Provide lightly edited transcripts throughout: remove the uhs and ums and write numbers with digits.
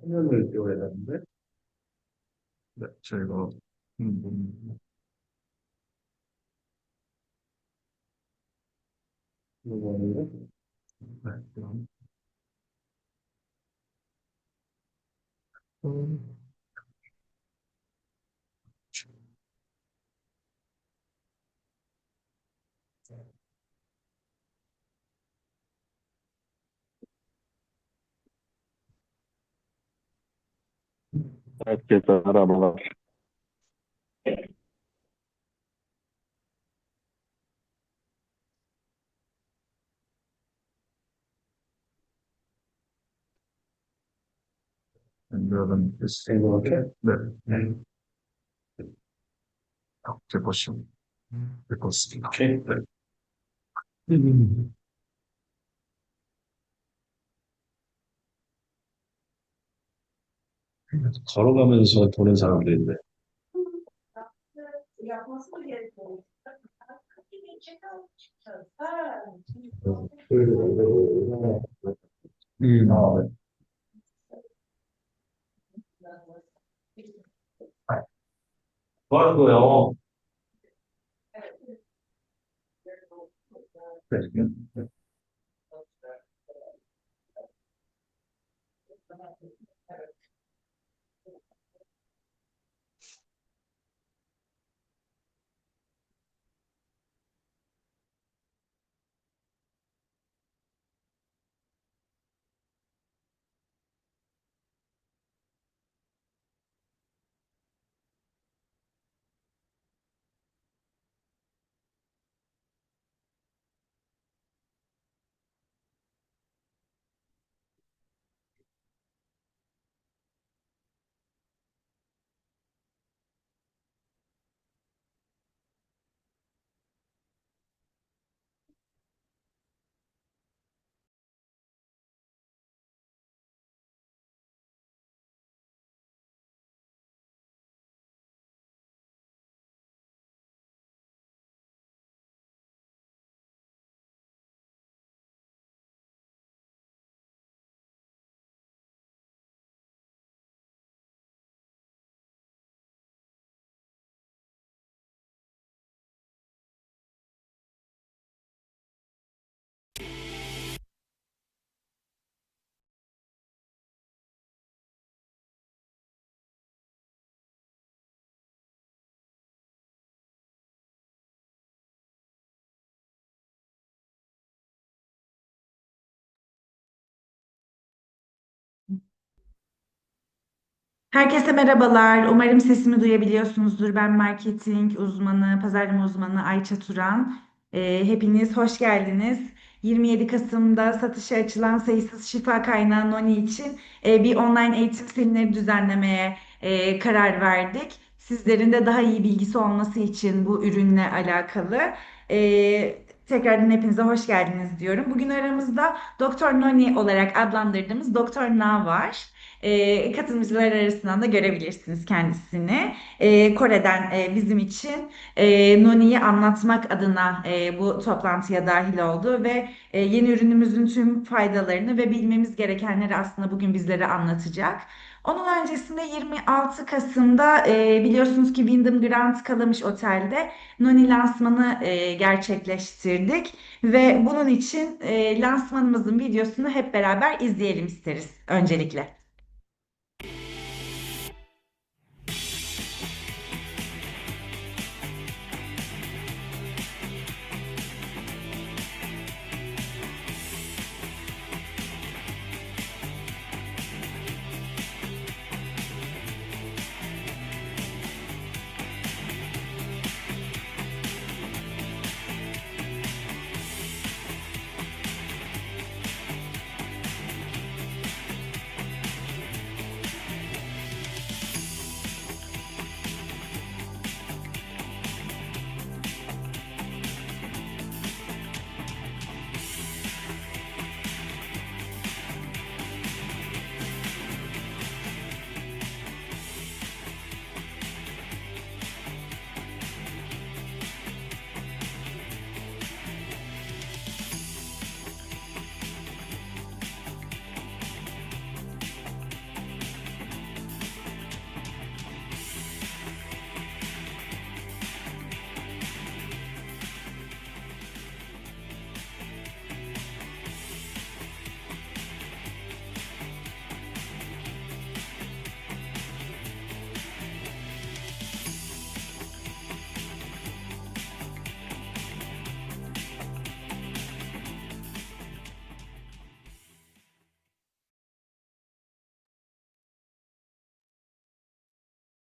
화면을 띄워야 되는데. 네, 저희가 이거는 네, 그럼 음, Herkese merhabalar. 연결은 됐어요. 이렇게. 네, 네. 제 보시면 될 것 같습니다. 오케이. 네. 걸어가면서 보는 사람들인데. 아, 네. 뭐 하는 거예요? 네. Herkese merhabalar. Umarım sesimi duyabiliyorsunuzdur. Ben marketing uzmanı, pazarlama uzmanı Ayça Turan. Hepiniz hoş geldiniz. 27 Kasım'da satışa açılan sayısız şifa kaynağı Noni için bir online eğitim semineri düzenlemeye karar verdik. Sizlerin de daha iyi bilgisi olması için bu ürünle alakalı. Tekrardan hepinize hoş geldiniz diyorum. Bugün aramızda Doktor Noni olarak adlandırdığımız Doktor Na var. Katılımcılar arasından da görebilirsiniz kendisini. Kore'den bizim için Noni'yi anlatmak adına bu toplantıya dahil oldu ve yeni ürünümüzün tüm faydalarını ve bilmemiz gerekenleri aslında bugün bizlere anlatacak. Onun öncesinde 26 Kasım'da biliyorsunuz ki Wyndham Grand Kalamış Otel'de Noni lansmanı gerçekleştirdik ve bunun için lansmanımızın videosunu hep beraber izleyelim isteriz öncelikle.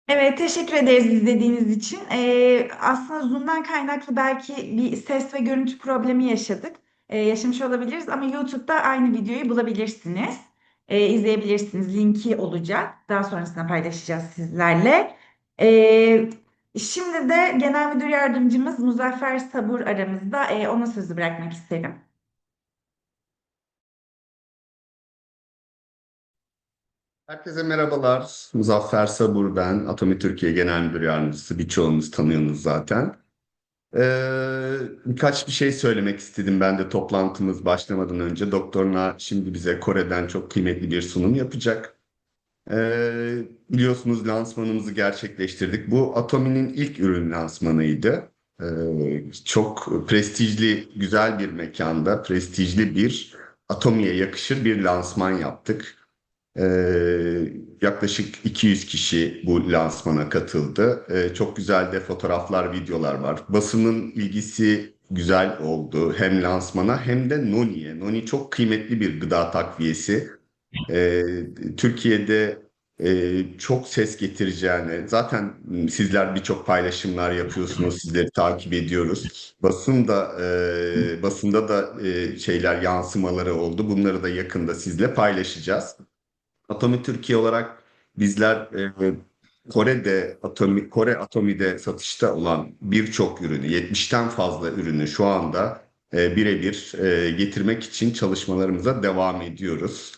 Evet, teşekkür ederiz izlediğiniz için. Aslında Zoom'dan kaynaklı belki bir ses ve görüntü problemi yaşadık. Yaşamış olabiliriz ama YouTube'da aynı videoyu bulabilirsiniz. İzleyebilirsiniz. Linki olacak. Daha sonrasında paylaşacağız sizlerle. Ee, Şimdi de Genel Müdür Yardımcımız Muzaffer Sabur aramızda. Ona sözü bırakmak isterim. Herkese merhabalar. Muzaffer Sabur ben. Atomi Türkiye Genel Müdür Yardımcısı. Birçoğunuz tanıyorsunuz zaten. Birkaç bir şey söylemek istedim ben de toplantımız başlamadan önce. Doktor Na şimdi bize Kore'den çok kıymetli bir sunum yapacak. Biliyorsunuz lansmanımızı gerçekleştirdik. Bu Atomi'nin ilk ürün lansmanıydı. Çok prestijli, güzel bir mekanda, prestijli bir Atomi'ye yakışır bir lansman yaptık. Yaklaşık 200 kişi bu lansmana katıldı. Çok güzel de fotoğraflar, videolar var. Basının ilgisi güzel oldu hem lansmana hem de Noni'ye. Noni çok kıymetli bir gıda takviyesi. Ee, Türkiye'de çok ses getireceğini, zaten sizler birçok paylaşımlar yapıyorsunuz, sizleri takip ediyoruz. Basında da şeyler yansımaları oldu. Bunları da yakında sizle paylaşacağız. Atomi Türkiye olarak bizler Kore Atomi'de satışta olan birçok ürünü, 70'ten fazla ürünü şu anda birebir getirmek için çalışmalarımıza devam ediyoruz.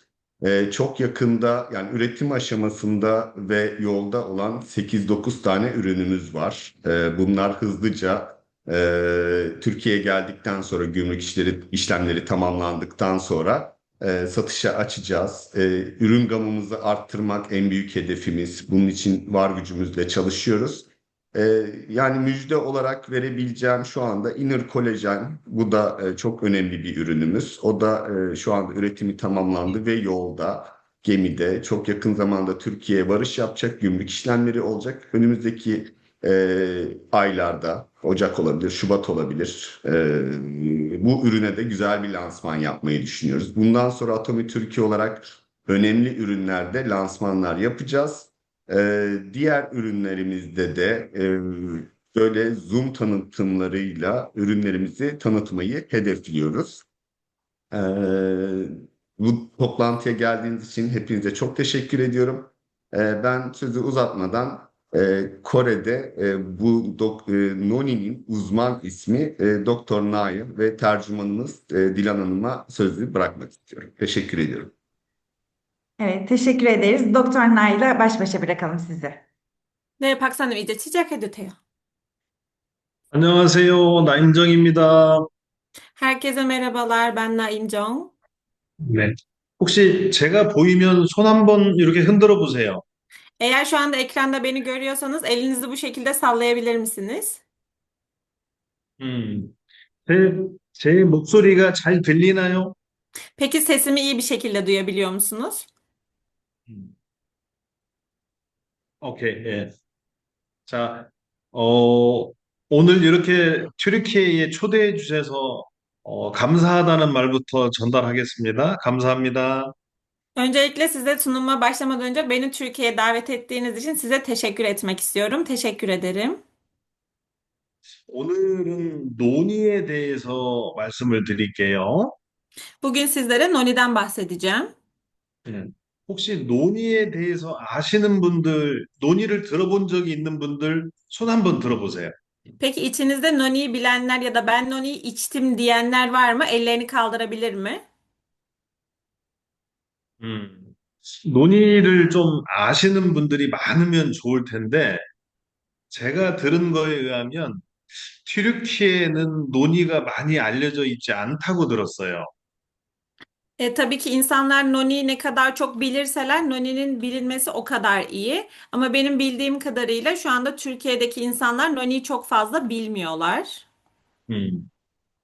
Çok yakında yani üretim aşamasında ve yolda olan 8-9 tane ürünümüz var. Bunlar hızlıca Türkiye'ye geldikten sonra işlemleri tamamlandıktan sonra satışa açacağız. Ürün gamımızı arttırmak en büyük hedefimiz. Bunun için var gücümüzle çalışıyoruz. Yani müjde olarak verebileceğim şu anda Inner Kolajen. Bu da çok önemli bir ürünümüz. O da şu anda üretimi tamamlandı ve yolda, gemide çok yakın zamanda Türkiye'ye varış yapacak, gümrük işlemleri olacak. Önümüzdeki aylarda, Ocak olabilir, Şubat olabilir. Bu ürüne de güzel bir lansman yapmayı düşünüyoruz. Bundan sonra Atomi Türkiye olarak önemli ürünlerde lansmanlar yapacağız. Diğer ürünlerimizde de böyle Zoom tanıtımlarıyla ürünlerimizi tanıtmayı hedefliyoruz. Ee, Bu toplantıya geldiğiniz için hepinize çok teşekkür ediyorum. Ben sözü uzatmadan Kore'de Noni'nin uzman ismi Doktor Nail ve tercümanımız Dilan Hanım'a sözü bırakmak istiyorum. Teşekkür ediyorum. Evet, teşekkür ederiz. Doktor Nail'le baş başa bırakalım sizi. 네, 박사님 이제 시작해도 돼요. 안녕하세요. 나임정입니다. Herkese merhabalar, ben Naim정. 네. 혹시 제가 보이면 손 한번 이렇게 흔들어 보세요. Eğer şu anda ekranda beni görüyorsanız elinizi bu şekilde sallayabilir misiniz? 음, 제, 제 목소리가 잘 들리나요? Peki sesimi iyi bir şekilde duyabiliyor musunuz? 음, 오케이, 예. 자, 어, 오늘 이렇게 튀르키예에 초대해 주셔서 감사하다는 말부터 전달하겠습니다. 감사합니다. Öncelikle size sunuma başlamadan önce beni Türkiye'ye davet ettiğiniz için size teşekkür etmek istiyorum. Teşekkür ederim. 오늘은 논의에 대해서 말씀을 드릴게요. Bugün sizlere Noni'den bahsedeceğim. 네. 혹시 논의에 대해서 아시는 분들, 논의를 들어본 적이 있는 분들 손 한번 들어보세요. Peki içinizde Noni'yi bilenler ya da ben Noni'yi içtim diyenler var mı? Ellerini kaldırabilir mi? 음, 논의를 좀 아시는 분들이 많으면 좋을 텐데, 제가 들은 거에 의하면 튀르키예는 논의가 많이 알려져 있지 않다고 들었어요. Tabii ki insanlar Noni'yi ne kadar çok bilirseler Noni'nin bilinmesi o kadar iyi. Ama benim bildiğim kadarıyla şu anda Türkiye'deki insanlar Noni'yi çok fazla bilmiyorlar. 음,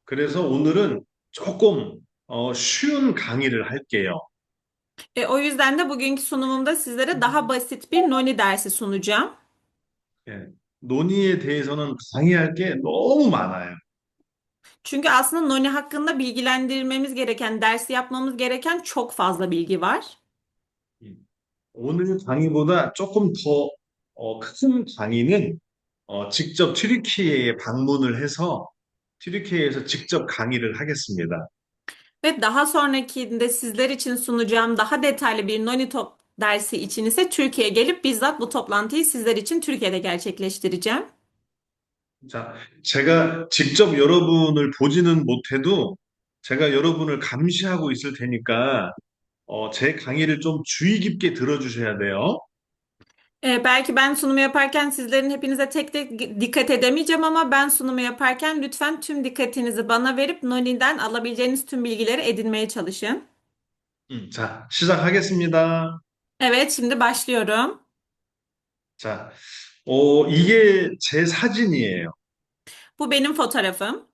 그래서 오늘은 조금 쉬운 강의를 할게요. O yüzden de bugünkü sunumumda sizlere daha basit bir Noni dersi sunacağım. 예, 논의에 대해서는 강의할 게 너무 많아요. Çünkü aslında Noni hakkında bilgilendirmemiz gereken, dersi yapmamız gereken çok fazla bilgi var. 오늘 강의보다 조금 더 큰 강의는 직접 튀르키예에 방문을 해서 튀르키예에서 직접 강의를 하겠습니다. Ve daha sonrakinde sizler için sunacağım daha detaylı bir Noni Top dersi için ise Türkiye'ye gelip bizzat bu toplantıyı sizler için Türkiye'de gerçekleştireceğim. 자, 제가 직접 여러분을 보지는 못해도 제가 여러분을 감시하고 있을 테니까 제 강의를 좀 주의 깊게 들어주셔야 돼요. Belki ben sunumu yaparken sizlerin hepinize tek tek dikkat edemeyeceğim ama ben sunumu yaparken lütfen tüm dikkatinizi bana verip Noni'den alabileceğiniz tüm bilgileri edinmeye çalışın. 자, 시작하겠습니다. Evet, şimdi başlıyorum. 자, 이게 제 사진이에요. Bu benim fotoğrafım.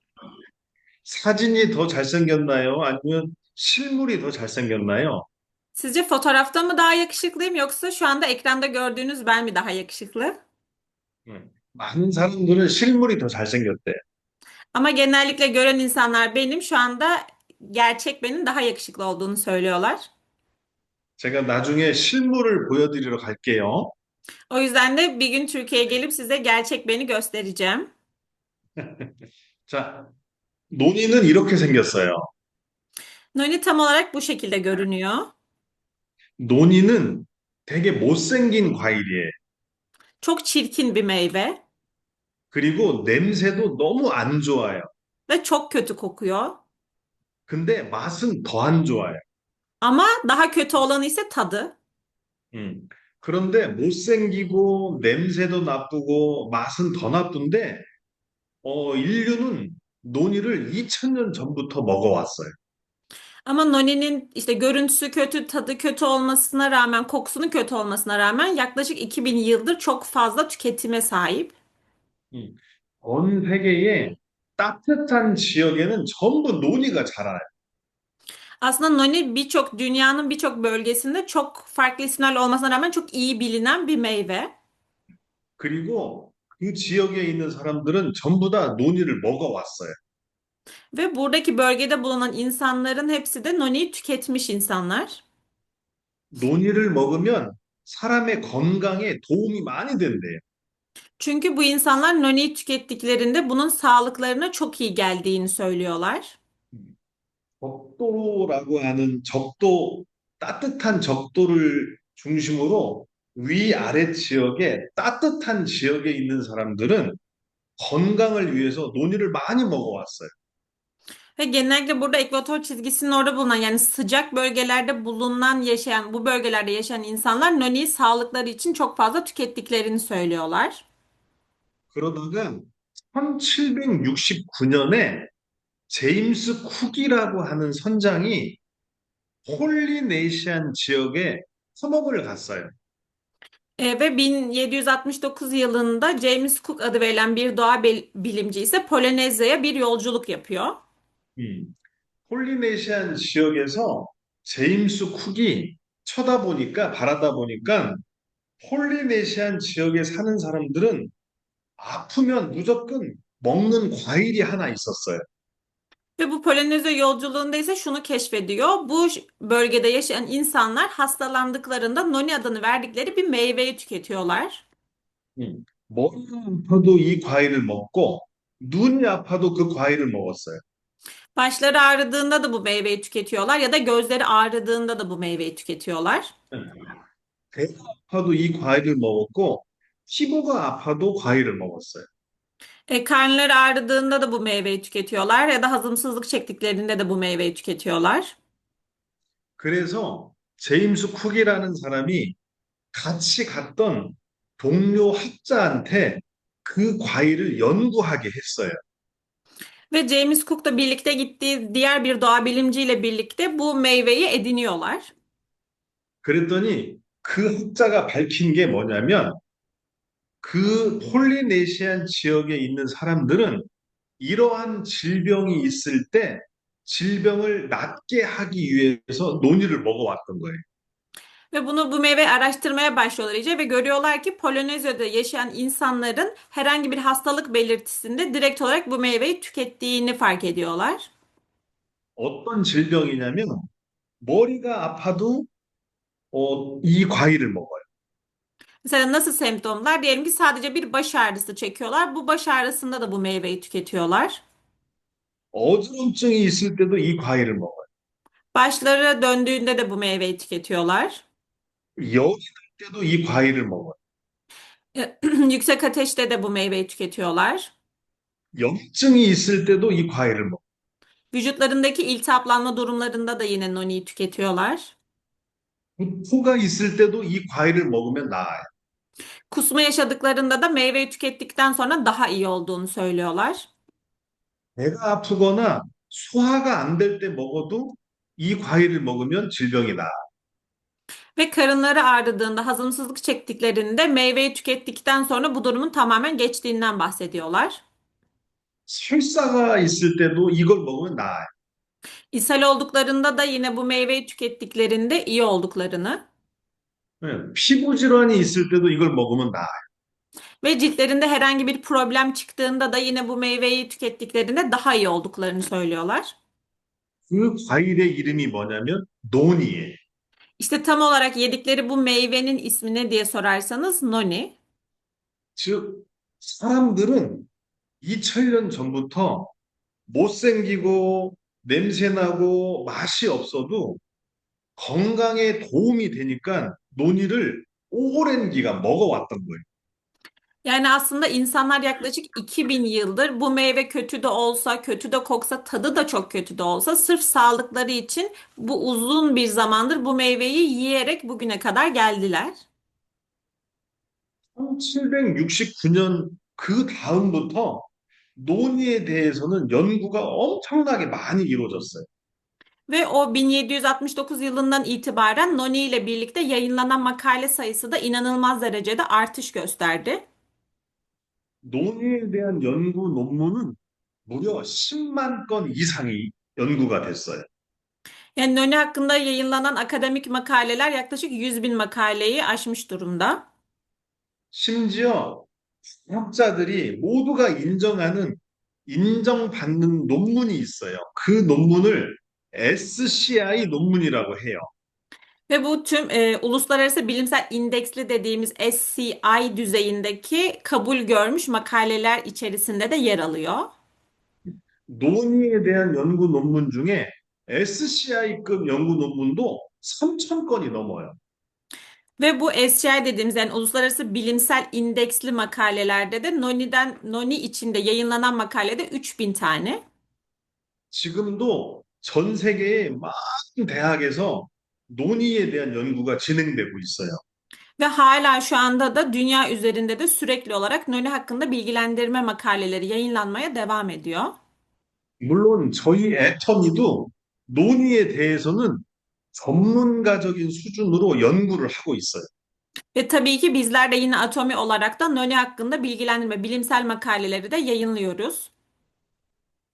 사진이 더 잘생겼나요? 아니면 실물이 더 잘생겼나요? Sizce fotoğrafta mı daha yakışıklıyım yoksa şu anda ekranda gördüğünüz ben mi daha yakışıklı? 많은 사람들은 실물이 더 잘생겼대. Ama genellikle gören insanlar benim şu anda gerçek benim daha yakışıklı olduğunu söylüyorlar. 제가 나중에 실물을 보여드리러 갈게요. O yüzden de bir gün Türkiye'ye gelip size gerçek beni göstereceğim. 자, 논이는 이렇게 생겼어요. Noni tam olarak bu şekilde görünüyor. 논이는 되게 못생긴 과일이에요. Çok çirkin bir meyve 그리고 냄새도 너무 안 좋아요. ve çok kötü kokuyor. 근데 맛은 더 안 좋아요. Ama daha kötü olanı ise tadı. 음. 그런데 못생기고 냄새도 나쁘고 맛은 더 나쁜데 인류는 논이를 2000년 전부터 먹어왔어요. Ama Noni'nin işte görüntüsü kötü, tadı kötü olmasına rağmen, kokusunun kötü olmasına rağmen yaklaşık 2000 yıldır çok fazla tüketime sahip. 음. 전 세계의 따뜻한 지역에는 전부 논이가 자라요. Aslında Noni dünyanın birçok bölgesinde çok farklı isimlerle olmasına rağmen çok iyi bilinen bir meyve. 그리고 그 지역에 있는 사람들은 전부 다 논이를 먹어왔어요. Ve buradaki bölgede bulunan insanların hepsi de Noni'yi tüketmiş insanlar. 논이를 먹으면 사람의 건강에 도움이 많이 된대요. Çünkü bu insanlar Noni'yi tükettiklerinde bunun sağlıklarına çok iyi geldiğini söylüyorlar. 적도라고 하는 적도, 따뜻한 적도를 중심으로 위아래 지역에 따뜻한 지역에 있는 사람들은 건강을 위해서 논이를 많이 먹어왔어요. Ve genellikle burada ekvator çizgisinin orada bulunan yani sıcak bölgelerde bu bölgelerde yaşayan insanlar Noni'yi sağlıkları için çok fazla tükettiklerini söylüyorlar. 그러다가 1769년에 제임스 쿡이라고 하는 선장이 폴리네시안 지역에 탐험을 갔어요. Ve 1769 yılında James Cook adı verilen bir bilimci ise Polinezya'ya bir yolculuk yapıyor. 음, 폴리네시안 지역에서 제임스 쿡이 바라다 보니까 폴리네시안 지역에 사는 사람들은 아프면 무조건 먹는 과일이 하나 있었어요. Ve bu Polinezya yolculuğunda ise şunu keşfediyor. Bölgede yaşayan insanlar hastalandıklarında Noni adını verdikleri bir meyveyi tüketiyorlar. 머리가 아파도 이 과일을 먹고 눈이 아파도 그 과일을 먹었어요. Başları ağrıdığında da bu meyveyi tüketiyorlar ya da gözleri ağrıdığında da bu meyveyi tüketiyorlar. 배가 아파도 이 과일을 먹었고 피부가 아파도 과일을 먹었어요. Karnları ağrıdığında da bu meyveyi tüketiyorlar ya da hazımsızlık çektiklerinde de bu meyveyi tüketiyorlar. 그래서 제임스 쿡이라는 사람이 같이 갔던 동료 학자한테 그 과일을 연구하게 했어요. Ve James Cook da birlikte gittiği diğer bir doğa bilimciyle birlikte bu meyveyi ediniyorlar. 그랬더니 그 학자가 밝힌 게 뭐냐면 그 폴리네시안 지역에 있는 사람들은 이러한 질병이 있을 때 질병을 낫게 하기 위해서 논이를 먹어왔던 거예요. Ve bu meyveyi araştırmaya başlıyorlar iyice ve görüyorlar ki Polinezya'da yaşayan insanların herhangi bir hastalık belirtisinde direkt olarak bu meyveyi tükettiğini fark ediyorlar. 어떤 질병이냐면 머리가 아파도 이 과일을 먹어요. Mesela nasıl semptomlar? Diyelim ki sadece bir baş ağrısı çekiyorlar. Bu baş ağrısında da bu meyveyi tüketiyorlar. 어지럼증이 있을 때도 이 과일을 먹어요. Başları döndüğünde de bu meyveyi tüketiyorlar. 열이 날 때도 이 과일을 먹어요. Yüksek ateşte de bu meyveyi tüketiyorlar. 염증이 있을 때도 이 과일을 먹어요. Vücutlarındaki iltihaplanma durumlarında da yine noniyi tüketiyorlar. 구토가 있을 때도 이 과일을 먹으면 나아요. Kusma yaşadıklarında da meyveyi tükettikten sonra daha iyi olduğunu söylüyorlar. 배가 아프거나 소화가 안 될 때 먹어도 이 과일을 먹으면 질병이 나아요. Ve karınları ağrıdığında, hazımsızlık çektiklerinde meyveyi tükettikten sonra bu durumun tamamen geçtiğinden bahsediyorlar. 설사가 있을 때도 이걸 먹으면 나아요. İshal olduklarında da yine bu meyveyi tükettiklerinde iyi olduklarını 피부 질환이 있을 때도 이걸 먹으면 나아요. ve ciltlerinde herhangi bir problem çıktığında da yine bu meyveyi tükettiklerinde daha iyi olduklarını söylüyorlar. 그 과일의 이름이 뭐냐면 논이에요. İşte tam olarak yedikleri bu meyvenin ismi ne diye sorarsanız noni. 즉, 사람들은 2000년 전부터 못생기고 냄새나고 맛이 없어도 건강에 도움이 되니까 논이를 오랜 기간 먹어왔던 거예요. Yani aslında insanlar yaklaşık 2000 yıldır bu meyve kötü de olsa, kötü de koksa, tadı da çok kötü de olsa sırf sağlıkları için bu uzun bir zamandır bu meyveyi yiyerek bugüne kadar geldiler. 1769년 그 다음부터 논이에 대해서는 연구가 엄청나게 많이 이루어졌어요. Ve o 1769 yılından itibaren Noni ile birlikte yayınlanan makale sayısı da inanılmaz derecede artış gösterdi. 논의에 대한 연구 논문은 무려 10만 건 이상이 연구가 됐어요. Yani Noni hakkında yayınlanan akademik makaleler yaklaşık 100 bin makaleyi aşmış durumda. 심지어 학자들이 모두가 인정받는 논문이 있어요. 그 논문을 SCI 논문이라고 해요. Ve bu tüm uluslararası bilimsel indeksli dediğimiz SCI düzeyindeki kabul görmüş makaleler içerisinde de yer alıyor. 논의에 대한 연구 논문 중에 SCI급 연구 논문도 3천 건이 넘어요. Ve bu SCI dediğimiz yani uluslararası bilimsel indeksli makalelerde de Noni içinde yayınlanan makalede 3000 tane. 지금도 전 세계의 많은 대학에서 논의에 대한 연구가 진행되고 있어요. Ve hala şu anda da dünya üzerinde de sürekli olarak Noni hakkında bilgilendirme makaleleri yayınlanmaya devam ediyor. 물론 저희 애터미도 논의에 대해서는 전문가적인 수준으로 연구를 하고 있어요. Ve tabii ki bizler de yine Atomi olarak da Noni hakkında bilgilendirme, bilimsel makaleleri de yayınlıyoruz.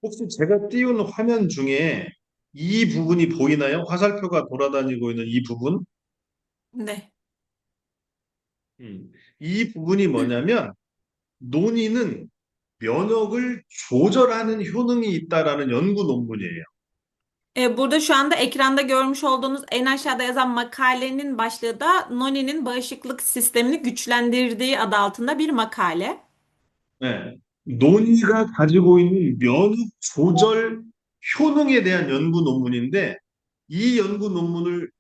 혹시 제가 띄운 화면 중에 이 부분이 보이나요? 화살표가 돌아다니고 있는 이 부분? Ne? 이 부분이 뭐냐면 논의는 면역을 조절하는 효능이 있다라는 연구 논문이에요. Burada şu anda ekranda görmüş olduğunuz en aşağıda yazan makalenin başlığı da Noni'nin bağışıklık sistemini güçlendirdiği adı altında bir makale. 네. 논의가 가지고 있는 면역 조절 효능에 대한 연구 논문인데 이 연구 논문을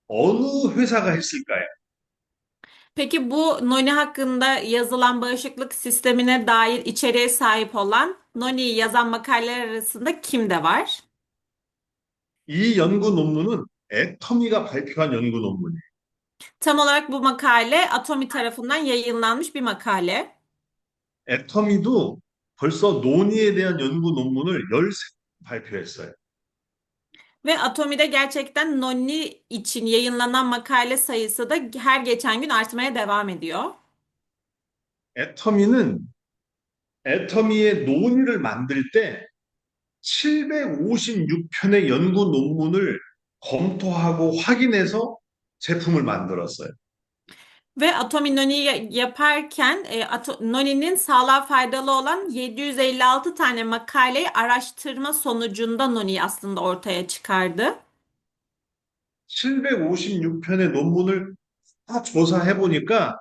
어느 회사가 했을까요? Peki bu Noni hakkında yazılan bağışıklık sistemine dair içeriğe sahip olan Noni'yi yazan makaleler arasında kim de var? 이 연구 논문은 애터미가 발표한 연구 논문이에요. Tam olarak bu makale Atomi tarafından yayınlanmış bir makale. 애터미도 벌써 논의에 대한 연구 논문을 13개 발표했어요. Ve Atomi'de gerçekten Noni için yayınlanan makale sayısı da her geçen gün artmaya devam ediyor. 애터미는 애터미의 논의를 만들 때 756편의 연구 논문을 검토하고 확인해서 제품을 만들었어요. Ve Atomi Noni'yi yaparken Noni'nin sağlığa faydalı olan 756 tane makaleyi araştırma sonucunda Noni'yi aslında ortaya çıkardı. 756편의 논문을 다 조사해 보니까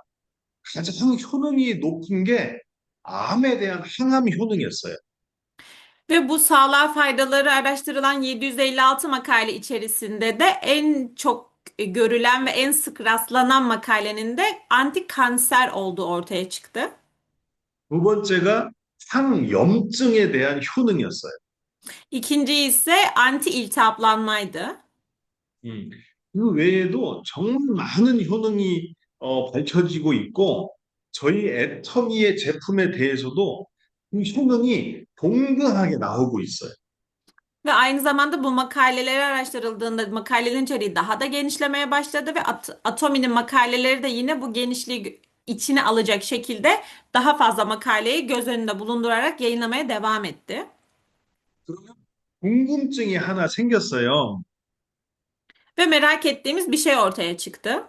가장 효능이 높은 게 암에 대한 항암 효능이었어요. Ve bu sağlığa faydaları araştırılan 756 makale içerisinde de en çok görülen ve en sık rastlanan makalenin de anti kanser olduğu ortaya çıktı. 두 번째가 항염증에 대한 효능이었어요. İkinci ise anti iltihaplanmaydı. 음, 그 외에도 정말 많은 효능이 밝혀지고 있고, 저희 애터미의 제품에 대해서도 그 효능이 동등하게 나오고 있어요. Ve aynı zamanda bu makaleleri araştırıldığında makalelerin içeriği daha da genişlemeye başladı ve Atomi'nin makaleleri de yine bu genişliği içine alacak şekilde daha fazla makaleyi göz önünde bulundurarak yayınlamaya devam etti. 그러면 궁금증이 하나 생겼어요. Ve merak ettiğimiz bir şey ortaya çıktı.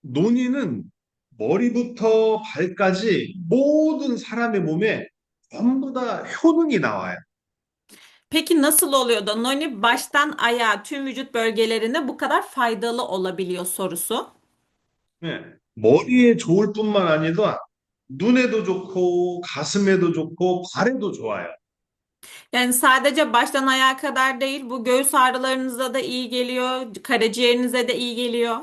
논의는 머리부터 발까지 모든 사람의 몸에 전부 다 효능이 나와요. Peki nasıl oluyor da noni baştan ayağa tüm vücut bölgelerinde bu kadar faydalı olabiliyor sorusu. 네, 머리에 좋을 뿐만 아니라 눈에도 좋고 가슴에도 좋고 발에도 좋아요. Yani sadece baştan ayağa kadar değil, bu göğüs ağrılarınıza da iyi geliyor, karaciğerinize de iyi geliyor.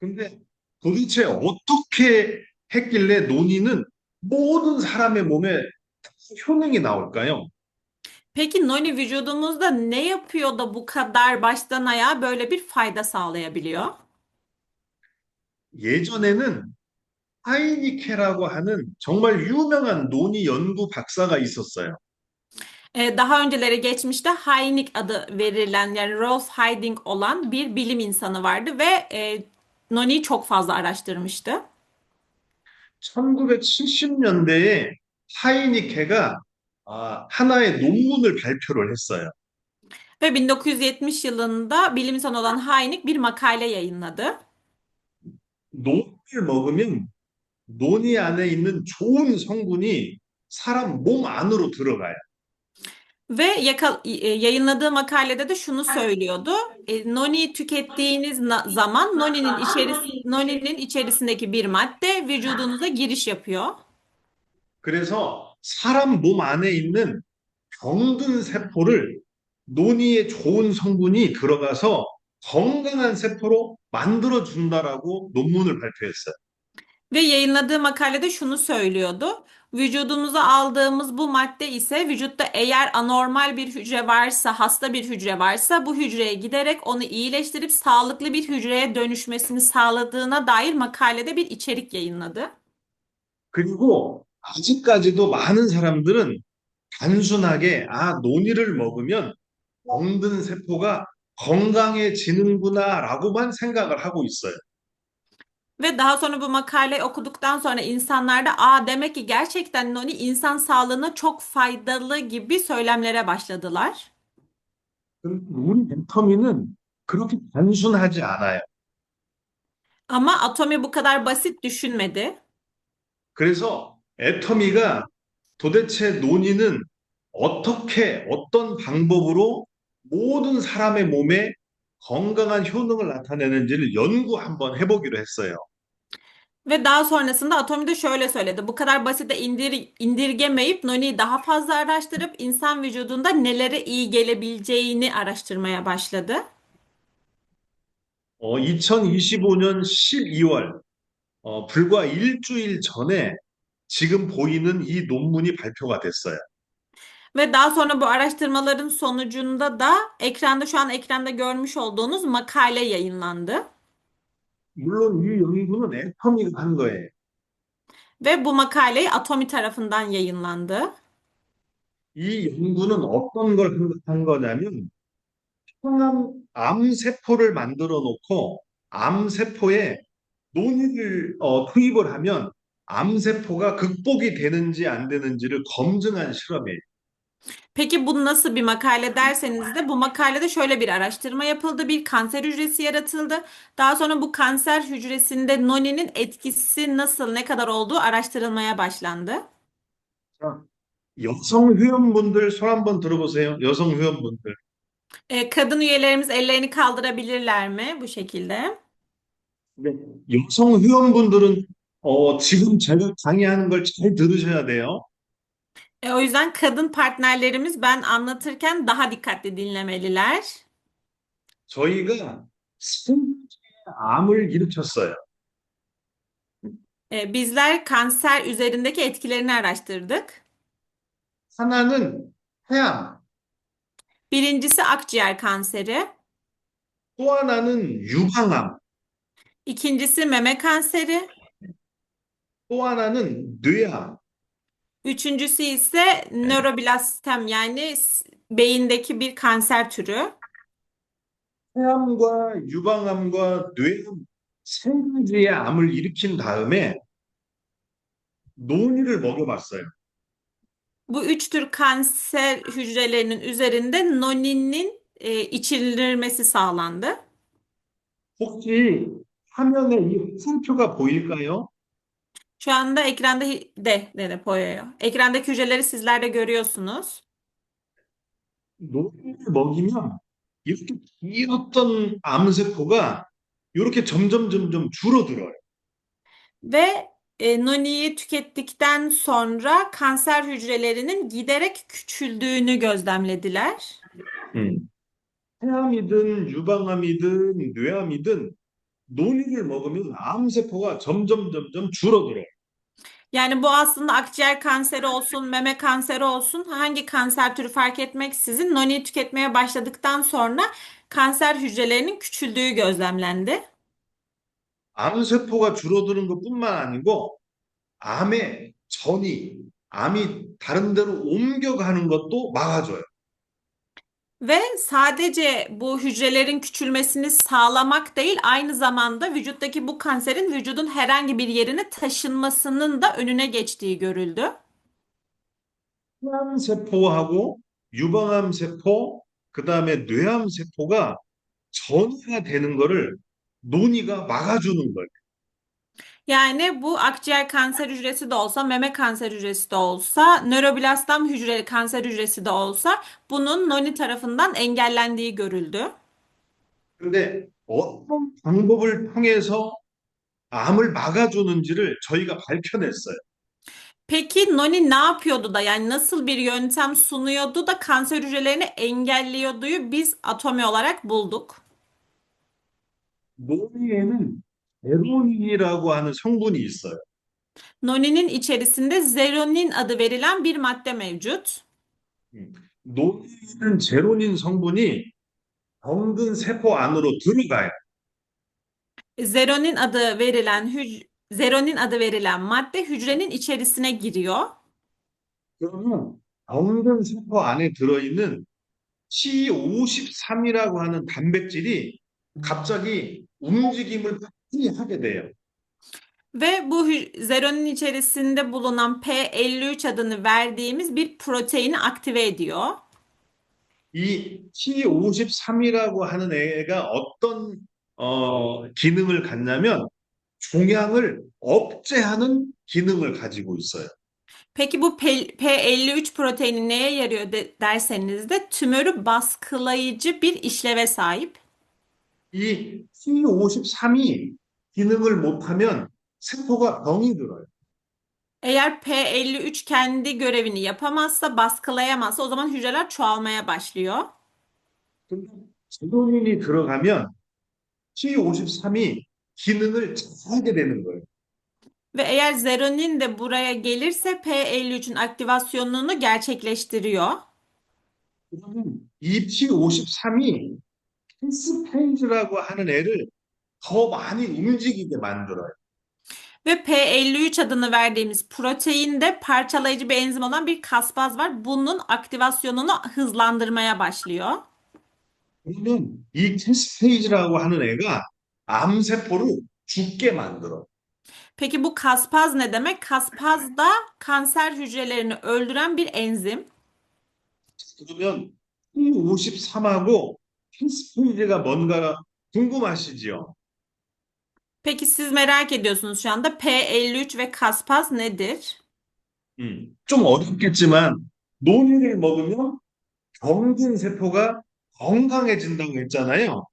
근데 도대체 어떻게 했길래 논의는 모든 사람의 몸에 효능이 나올까요? Peki noni vücudumuzda ne yapıyor da bu kadar baştan ayağa böyle bir fayda sağlayabiliyor? 예전에는 하이니케라고 하는 정말 유명한 논의 연구 박사가 있었어요. Daha önceleri geçmişte Hynek adı verilen yani Rolf Hyding olan bir bilim insanı vardı ve noniyi çok fazla araştırmıştı. 1970년대에 하이니케가 하나의 논문을 발표를 했어요. Ve 1970 yılında bilim insanı olan Hynek bir makale yayınladı. 논을 먹으면 논이 안에 있는 좋은 성분이 사람 몸 안으로 들어가요. Ve yayınladığı makalede de şunu söylüyordu. Noni tükettiğiniz zaman noninin içerisindeki bir madde vücudunuza giriş yapıyor. 그래서 사람 몸 안에 있는 병든 세포를 논이에 좋은 성분이 들어가서 건강한 세포로 만들어 준다라고 논문을 발표했어요. Ve yayınladığı makalede şunu söylüyordu. Vücudumuza aldığımız bu madde ise vücutta eğer anormal bir hücre varsa, hasta bir hücre varsa bu hücreye giderek onu iyileştirip sağlıklı bir hücreye dönüşmesini sağladığına dair makalede bir içerik yayınladı. 그리고 아직까지도 많은 사람들은 단순하게 논이를 먹으면 병든 세포가 건강해지는구나라고만 생각을 하고 있어요. Ve daha sonra bu makaleyi okuduktan sonra insanlarda demek ki gerçekten noni insan sağlığına çok faydalı gibi söylemlere başladılar. 우리 애터미는 그렇게 단순하지 않아요. Ama Atomi bu kadar basit düşünmedi. 그래서 애터미가 도대체 논의는 어떻게, 어떤 방법으로 모든 사람의 몸에 건강한 효능을 나타내는지를 연구 한번 해보기로 했어요. Ve daha sonrasında Atomi de şöyle söyledi. Bu kadar basite indirgemeyip Noni'yi daha fazla araştırıp insan vücudunda nelere iyi gelebileceğini araştırmaya başladı. 2025년 12월, 불과 일주일 전에 지금 보이는 이 논문이 발표가 됐어요. Ve daha sonra bu araştırmaların sonucunda da şu an ekranda görmüş olduğunuz makale yayınlandı. 물론 이 연구는 애터미가 한 거예요. Ve bu makaleyi Atomi tarafından yayınlandı. 이 연구는 어떤 걸 한 거냐면 암 세포를 만들어 놓고 암 세포에 논의를 투입을 하면 암 세포가 극복이 되는지 안 되는지를 검증한 실험이에요. Peki bu nasıl bir makale derseniz de bu makalede şöyle bir araştırma yapıldı. Bir kanser hücresi yaratıldı. Daha sonra bu kanser hücresinde noninin etkisi nasıl, ne kadar olduğu araştırılmaya başlandı. 자, 여성 회원분들 손 한번 들어보세요. 여성 회원분들. Kadın üyelerimiz ellerini kaldırabilirler mi bu şekilde? 근데 여성 회원분들은 지금 제가 강의하는 걸 잘 들으셔야 돼요. O yüzden kadın partnerlerimiz ben anlatırken daha dikkatli dinlemeliler. 저희가 생체의 암을 일으켰어요. Bizler kanser üzerindeki etkilerini araştırdık. 하나는 폐암, Birincisi akciğer kanseri, 또 하나는 유방암, ikincisi meme kanseri, 또 하나는 뇌암. üçüncüsü ise nöroblastem yani beyindeki bir kanser türü. 폐암과 유방암과 뇌암 세 가지의 암을 일으킨 다음에 논이를 먹여봤어요. Bu üç tür kanser hücrelerinin üzerinde noninin içirilmesi sağlandı. 혹시 화면에 이 화살표가 보일까요? Şu anda ekranda de boyuyor. Ekrandaki hücreleri sizler de görüyorsunuz. 논이를 먹이면 이렇게 길었던 암세포가 이렇게 점점 줄어들어요. Ve noniyi tükettikten sonra kanser hücrelerinin giderek küçüldüğünü gözlemlediler. 음. 폐암이든 유방암이든 뇌암이든 논이를 먹으면 암세포가 점점 줄어들어요. Yani bu aslında akciğer kanseri olsun, meme kanseri olsun, hangi kanser türü fark etmeksizin noniyi tüketmeye başladıktan sonra kanser hücrelerinin küçüldüğü gözlemlendi. 암세포가 줄어드는 것뿐만 아니고 암의 전이, 암이 다른 데로 옮겨가는 것도 막아줘요. Ve sadece bu hücrelerin küçülmesini sağlamak değil, aynı zamanda vücuttaki bu kanserin vücudun herhangi bir yerine taşınmasının da önüne geçtiği görüldü. 폐암세포하고 유방암세포, 그 다음에 뇌암세포가 전이가 되는 거를 논이가 막아주는 거예요. Yani bu akciğer kanser hücresi de olsa, meme kanser hücresi de olsa, nöroblastom kanser hücresi de olsa bunun noni tarafından engellendiği görüldü. 근데 어떤 방법을 통해서 암을 막아주는지를 저희가 밝혀냈어요. Peki noni ne yapıyordu da yani nasıl bir yöntem sunuyordu da kanser hücrelerini engelliyorduyu biz atomi olarak bulduk. 논의에는 에로닌이라고 하는 성분이 있어요. Noninin içerisinde zeronin adı verilen bir madde mevcut. 논의는 제로닌 성분이 병든 세포 안으로 들어가요. Zeronin adı verilen madde hücrenin içerisine giriyor. 그러면 병든 세포 안에 들어있는 C53이라고 하는 단백질이 갑자기 움직임을 빨리 하게 돼요. Ve bu zeronin içerisinde bulunan P53 adını verdiğimiz bir proteini aktive ediyor. 이 C53이라고 하는 애가 어떤 기능을 갖냐면 종양을 억제하는 기능을 가지고 있어요. Peki bu P53 proteini neye yarıyor derseniz de tümörü baskılayıcı bir işleve sahip. 이 C53이 기능을 못하면 세포가 병이 들어요. Eğer P53 kendi görevini yapamazsa, baskılayamazsa o zaman hücreler çoğalmaya başlıyor. 근데 제로닌이 들어가면 C53이 기능을 잘하게 되는 거예요. Ve eğer zeronin de buraya gelirse P53'ün aktivasyonunu gerçekleştiriyor. 그러면 이 P53이 패스페이지라고 하는 애를 더 많이 움직이게 만들어요. Ve P53 adını verdiğimiz proteinde parçalayıcı bir enzim olan bir kaspaz var. Bunun aktivasyonunu hızlandırmaya başlıyor. 그러면 이 캐스페이지라고 하는 애가 암세포를 죽게 만들어. Peki bu kaspaz ne demek? Kaspaz da kanser hücrelerini öldüren bir enzim. 그러면 P53하고 캐스페이지가 뭔가 궁금하시죠? Peki siz merak ediyorsunuz şu anda P53 ve kaspaz nedir? 좀 어렵겠지만 논이를 먹으면 병든 세포가 건강해진다고 했잖아요.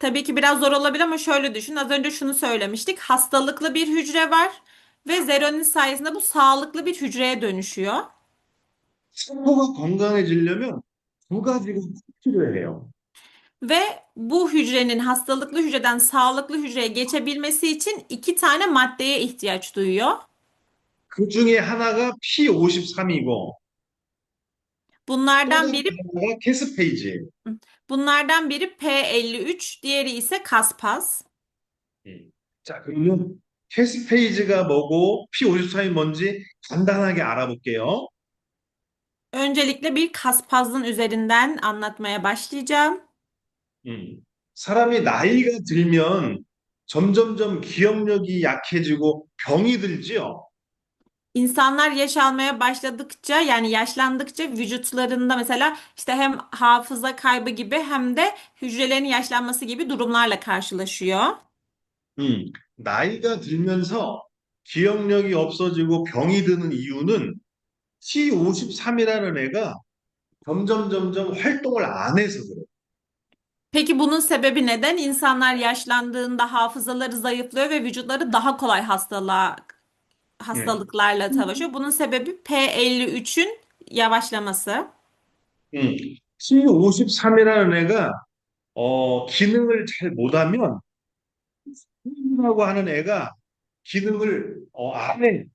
Tabii ki biraz zor olabilir ama şöyle düşün. Az önce şunu söylemiştik. Hastalıklı bir hücre var ve zeronin sayesinde bu sağlıklı bir hücreye dönüşüyor. 세포가 건강해지려면 두 가지가 꼭 필요해요. Ve bu hücrenin hastalıklı hücreden sağlıklı hücreye geçebilmesi için iki tane maddeye ihtiyaç duyuyor. 그 중에 하나가 P53이고 또 Bunlardan 다른 biri 하나가 캐스페이지예요. bunlardan biri P53, diğeri ise kaspaz. 예. 자, 그러면 캐스페이지가 뭐고 P53이 뭔지 간단하게 알아볼게요. Öncelikle bir kaspazın üzerinden anlatmaya başlayacağım. 사람이 나이가 들면 점점점 기억력이 약해지고 병이 들지요. İnsanlar yaş almaya başladıkça yani yaşlandıkça vücutlarında mesela işte hem hafıza kaybı gibi hem de hücrelerin yaşlanması gibi durumlarla karşılaşıyor. 나이가 들면서 기억력이 없어지고 병이 드는 이유는 T53이라는 애가 점점 활동을 안 해서 그래요. Peki bunun sebebi neden? İnsanlar yaşlandığında hafızaları zayıflıyor ve vücutları daha kolay 예. hastalıklarla savaşıyor. Bunun sebebi P53'ün yavaşlaması. T53이라는 애가 기능을 잘 못하면 T라고 하는 애가 기능을 안 해.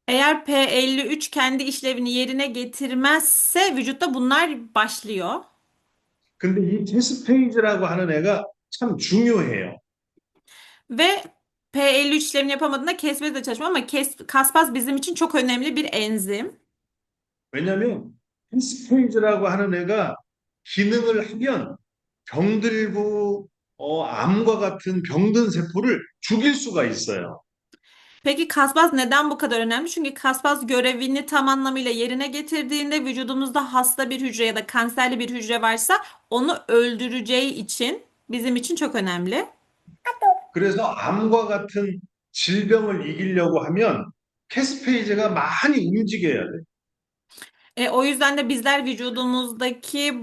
Eğer P53 kendi işlevini yerine getirmezse vücutta bunlar başlıyor. 근데 이 캐스페이지라고 하는 애가 참 중요해요. Ve P53 işlemini yapamadığında kesmesi de çalışmıyor ama kaspaz bizim için çok önemli bir enzim. 왜냐하면 캐스페이지라고 하는 애가 기능을 하면 병들고 암과 같은 병든 세포를 죽일 수가 있어요. Peki kaspaz neden bu kadar önemli? Çünkü kaspaz görevini tam anlamıyla yerine getirdiğinde vücudumuzda hasta bir hücre ya da kanserli bir hücre varsa onu öldüreceği için bizim için çok önemli. 그래서 암과 같은 질병을 이기려고 하면 캐스페이지가 많이 움직여야 돼. O yüzden de bizler vücudumuzdaki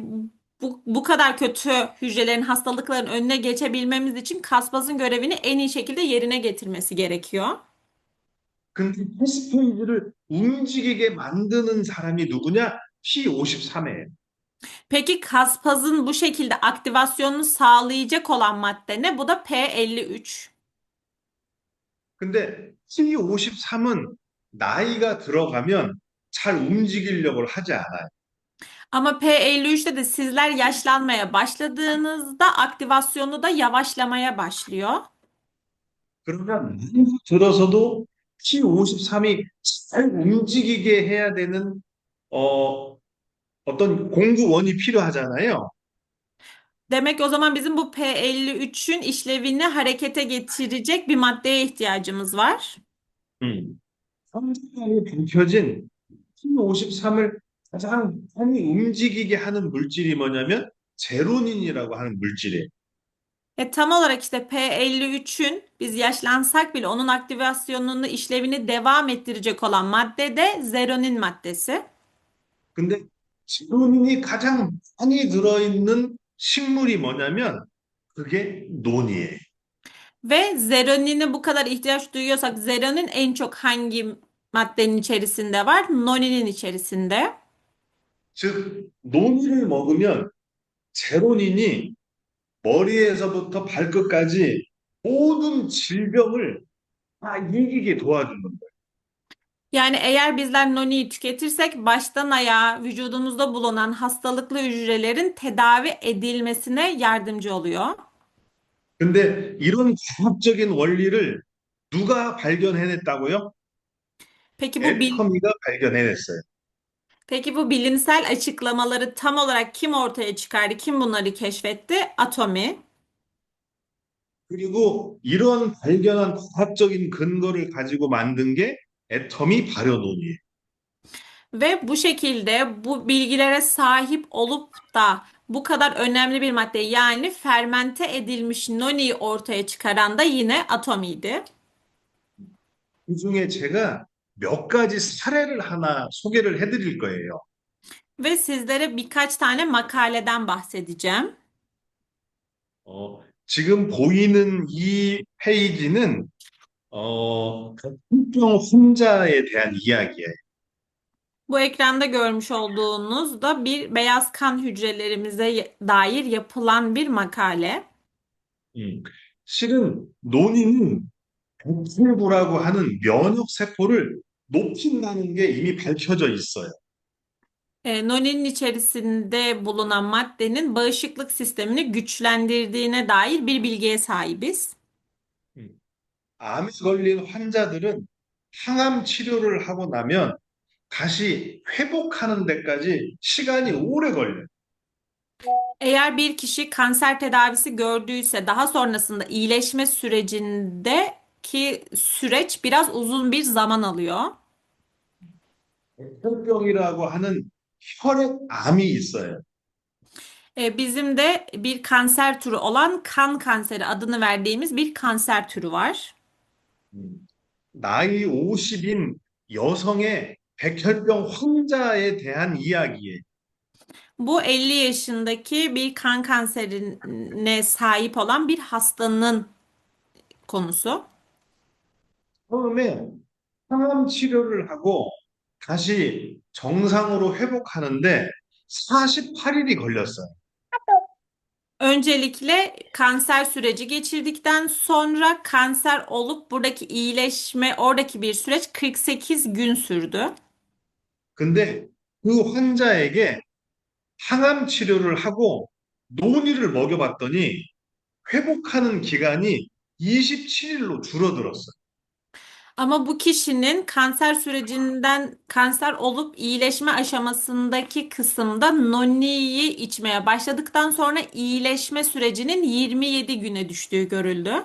bu kadar kötü hücrelerin hastalıkların önüne geçebilmemiz için kaspazın görevini en iyi şekilde yerine getirmesi gerekiyor. 근데 캐스페이지를 움직이게 만드는 사람이 누구냐? P53이에요. Peki kaspazın bu şekilde aktivasyonunu sağlayacak olan madde ne? Bu da P53. 근데 T53은 나이가 들어가면 잘 움직이려고 하지 않아요. Ama P53'te de sizler yaşlanmaya başladığınızda aktivasyonu da yavaşlamaya başlıyor. 그러면 나이가 들어서도 T53이 잘 움직이게 해야 되는 어, 어떤 공구원이 필요하잖아요. Demek o zaman bizim bu P53'ün işlevini harekete getirecek bir maddeye ihtiyacımız var. 성장이 밝혀진 T53을 가장 많이 움직이게 하는 물질이 뭐냐면 제로닌이라고 하는 물질이에요. Tam olarak işte P53'ün biz yaşlansak bile onun aktivasyonunu, işlevini devam ettirecek olan madde de zeronin maddesi. 근데 제로닌이 가장 많이 들어있는 식물이 뭐냐면 그게 논이에요. Ve zeronine bu kadar ihtiyaç duyuyorsak zeronin en çok hangi maddenin içerisinde var? Noninin içerisinde. 즉, 논이를 먹으면 제로닌이 머리에서부터 발끝까지 모든 질병을 다 이기게 도와주는 거예요. Yani eğer bizler noniyi tüketirsek baştan ayağa vücudumuzda bulunan hastalıklı hücrelerin tedavi edilmesine yardımcı oluyor. 근데 이런 과학적인 원리를 누가 발견해냈다고요? Peki bu bil 애터미가 발견해냈어요. Peki bu bilimsel açıklamaları tam olarak kim ortaya çıkardı? Kim bunları keşfetti? Atomi. 그리고 이런 발견한 과학적인 근거를 가지고 만든 게 애터미 발효논이에요. Ve bu şekilde bu bilgilere sahip olup da bu kadar önemli bir madde yani fermente edilmiş noniyi ortaya çıkaran da yine atomiydi. 그중에 제가 몇 가지 사례를 하나 소개를 해드릴 거예요. Ve sizlere birkaç tane makaleden bahsedeceğim. 지금 보이는 이 페이지는 혈병 환자에 대한 이야기예요. Bu ekranda görmüş olduğunuz da bir beyaz kan hücrelerimize dair yapılan bir makale. 음, 실은 논의는 백혈구라고 하는 면역 세포를 높인다는 게 이미 밝혀져 있어요. Noni'nin içerisinde bulunan maddenin bağışıklık sistemini güçlendirdiğine dair bir bilgiye sahibiz. 음, 암에 걸린 환자들은 항암 치료를 하고 나면 다시 회복하는 데까지 시간이 오래 걸려요. Eğer bir kişi kanser tedavisi gördüyse daha sonrasında iyileşme sürecindeki süreç biraz uzun bir zaman alıyor. 백혈병이라고 하는 혈액암이 있어요. Bizim de bir kanser türü olan kan kanseri adını verdiğimiz bir kanser türü var. 음, 나이 50인 여성의 백혈병 환자에 대한 이야기예요. Bu 50 yaşındaki bir kan kanserine sahip olan bir hastanın konusu. 처음에 항암 치료를 하고 다시 정상으로 회복하는데 48일이 걸렸어요. Öncelikle kanser süreci geçirdikten sonra kanser olup buradaki iyileşme, oradaki bir süreç 48 gün sürdü. 근데 그 환자에게 항암 치료를 하고 논이를 먹여봤더니 회복하는 기간이 27일로 줄어들었어요. Ama bu kişinin kanser sürecinden kanser olup iyileşme aşamasındaki kısımda noniyi içmeye başladıktan sonra iyileşme sürecinin 27 güne düştüğü görüldü.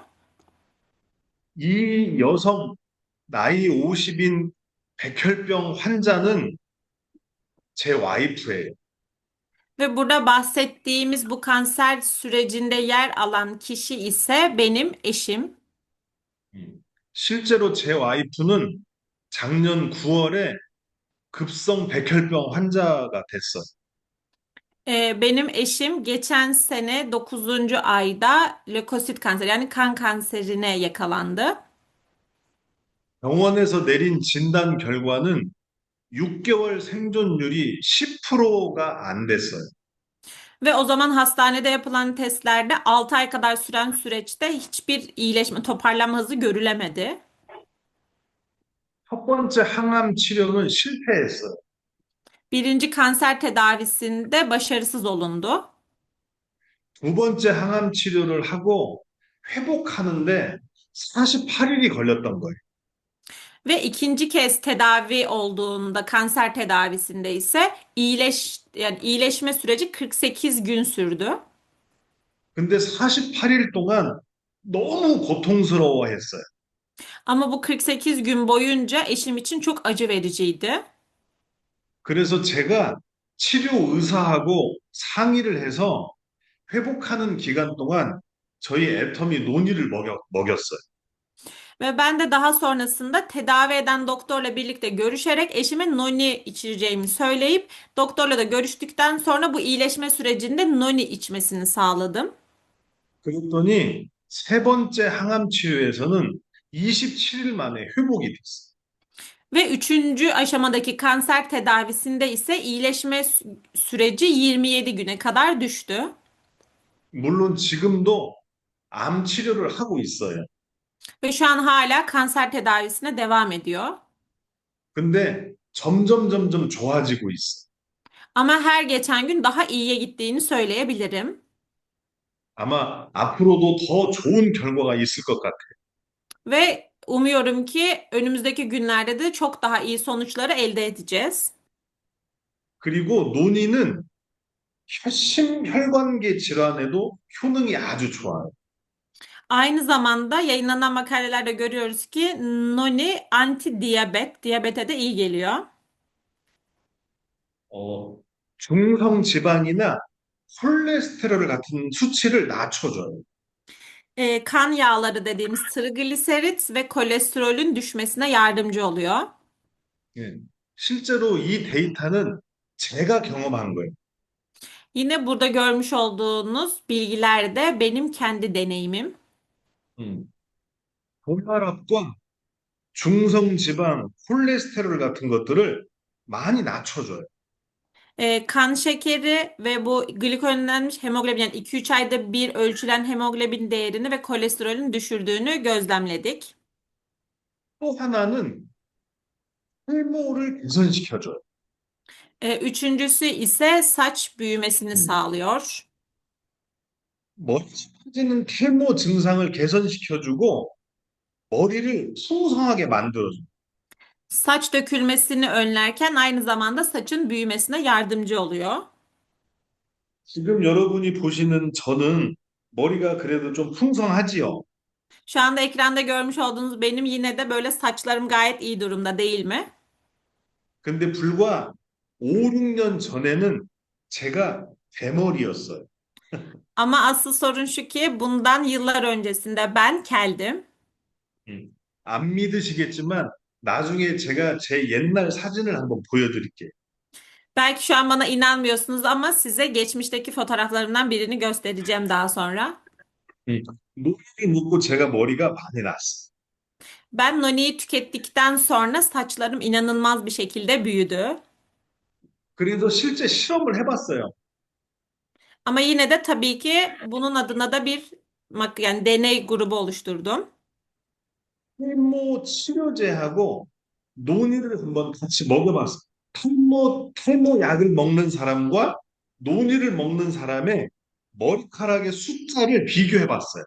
이 여성 나이 50인 백혈병 환자는 제 와이프예요. Ve burada bahsettiğimiz bu kanser sürecinde yer alan kişi ise benim eşim. 실제로 제 와이프는 작년 9월에 급성 백혈병 환자가 됐어요. Benim eşim geçen sene 9. ayda lökosit kanseri yani kan kanserine yakalandı. 병원에서 내린 진단 결과는 6개월 생존율이 10%가 안 됐어요. Ve o zaman hastanede yapılan testlerde 6 ay kadar süren süreçte hiçbir iyileşme, toparlanma hızı görülemedi. 첫 번째 항암 치료는 실패했어요. Birinci kanser tedavisinde başarısız olundu. 두 번째 항암 치료를 하고 회복하는데 48일이 걸렸던 거예요. Ve ikinci kez tedavi olduğunda kanser tedavisinde ise yani iyileşme süreci 48 gün sürdü. 근데 48일 동안 너무 고통스러워했어요. Ama bu 48 gün boyunca eşim için çok acı vericiydi. 그래서 제가 치료 의사하고 상의를 해서 회복하는 기간 동안 저희 애터미 논이를 먹였어요. Ve ben de daha sonrasında tedavi eden doktorla birlikte görüşerek eşime noni içireceğimi söyleyip doktorla da görüştükten sonra bu iyileşme sürecinde noni içmesini sağladım. 그랬더니 세 번째 항암 치료에서는 27일 만에 회복이 됐어요. Ve üçüncü aşamadaki kanser tedavisinde ise iyileşme süreci 27 güne kadar düştü. 물론 지금도 암 치료를 하고 있어요. Ve şu an hala kanser tedavisine devam ediyor. 근데 점점 좋아지고 있어요. Ama her geçen gün daha iyiye gittiğini söyleyebilirim. 아마 앞으로도 더 좋은 결과가 있을 것 같아요. Ve umuyorum ki önümüzdeki günlerde de çok daha iyi sonuçları elde edeceğiz. 그리고 논의는 심혈관계 질환에도 효능이 아주 좋아요. Aynı zamanda yayınlanan makalelerde görüyoruz ki noni anti diyabete de iyi geliyor. 중성 지방이나 콜레스테롤 같은 수치를 낮춰줘요. Kan yağları dediğimiz trigliserit ve kolesterolün düşmesine yardımcı oluyor. 예. 실제로 이 데이터는 제가 경험한 거예요. Yine burada görmüş olduğunuz bilgiler de benim kendi deneyimim. 음, 고혈압과 중성지방, 콜레스테롤 같은 것들을 많이 낮춰줘요. Kan şekeri ve bu glikozlenmiş hemoglobin yani 2-3 ayda bir ölçülen hemoglobin değerini ve kolesterolün düşürdüğünü gözlemledik. 또 하나는 탈모를 개선시켜줘요. Üçüncüsü ise saç büyümesini 음, sağlıyor. 머리 빠지는 탈모 증상을 개선시켜주고 머리를 풍성하게 만들어줘요. Saç dökülmesini önlerken aynı zamanda saçın büyümesine yardımcı oluyor. 지금 여러분이 보시는 저는 머리가 그래도 좀 풍성하지요. Şu anda ekranda görmüş olduğunuz benim yine de böyle saçlarım gayet iyi durumda değil mi? 근데 불과 5, 6년 전에는 제가 대머리였어요. Ama asıl sorun şu ki bundan yıllar öncesinde ben keldim. 안 믿으시겠지만 나중에 제가 제 옛날 사진을 한번 보여드릴게요. Belki şu an bana inanmıyorsunuz ama size geçmişteki fotoğraflarımdan birini göstereceğim daha sonra. 음, 노력이 묻고 제가 머리가 많이 났어요. Ben Noni'yi tükettikten sonra saçlarım inanılmaz bir şekilde büyüdü. 그래서 실제 실험을 해봤어요. Ama yine de tabii ki bunun adına da bir yani deney grubu oluşturdum. 탈모 치료제하고 논의를 한번 같이 먹여봤어요. 탈모 약을 먹는 사람과 논의를 먹는 사람의 머리카락의 숫자를 비교해봤어요.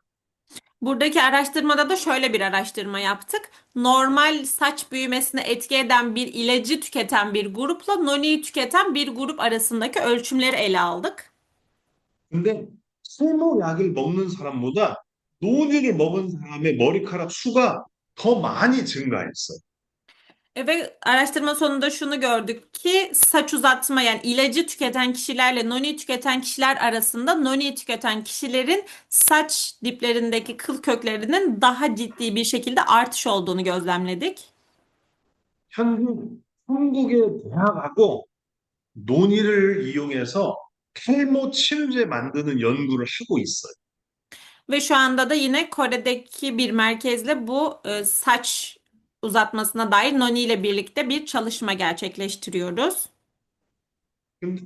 Buradaki araştırmada da şöyle bir araştırma yaptık. Normal saç büyümesine etki eden bir ilacı tüketen bir grupla Noni'yi tüketen bir grup arasındaki ölçümleri ele aldık. 근데 탈모 약을 먹는 사람보다 논의를 먹은 사람의 머리카락 수가 더 많이 증가했어요. Ve araştırma sonunda şunu gördük ki saç uzatma yani ilacı tüketen kişilerle Noni tüketen kişiler arasında Noni tüketen kişilerin saç diplerindeki kıl köklerinin daha ciddi bir şekilde artış olduğunu gözlemledik. 한국의 대학하고 논의를 이용해서 탈모 치료제 만드는 연구를 하고 있어요. Ve şu anda da yine Kore'deki bir merkezle bu saç uzatmasına dair Noni ile birlikte bir çalışma gerçekleştiriyoruz. 근데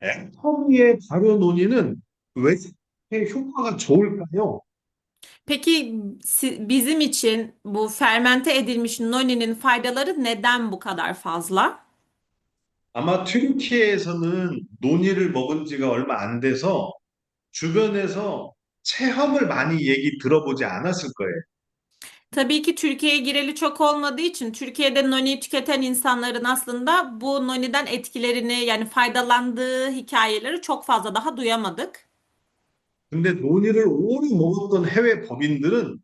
애터미의 발효 논의는 왜 이렇게 효과가 좋을까요? Peki bizim için bu fermente edilmiş Noni'nin faydaları neden bu kadar fazla? 아마 튀르키예에서는 논의를 먹은 지가 얼마 안 돼서 주변에서 체험을 많이 얘기 들어보지 않았을 거예요. Tabii ki Türkiye'ye gireli çok olmadığı için Türkiye'de Noni tüketen insanların aslında bu Noni'den etkilerini yani faydalandığı hikayeleri çok fazla daha duyamadık. 근데 논의를 오래 먹었던 해외 법인들은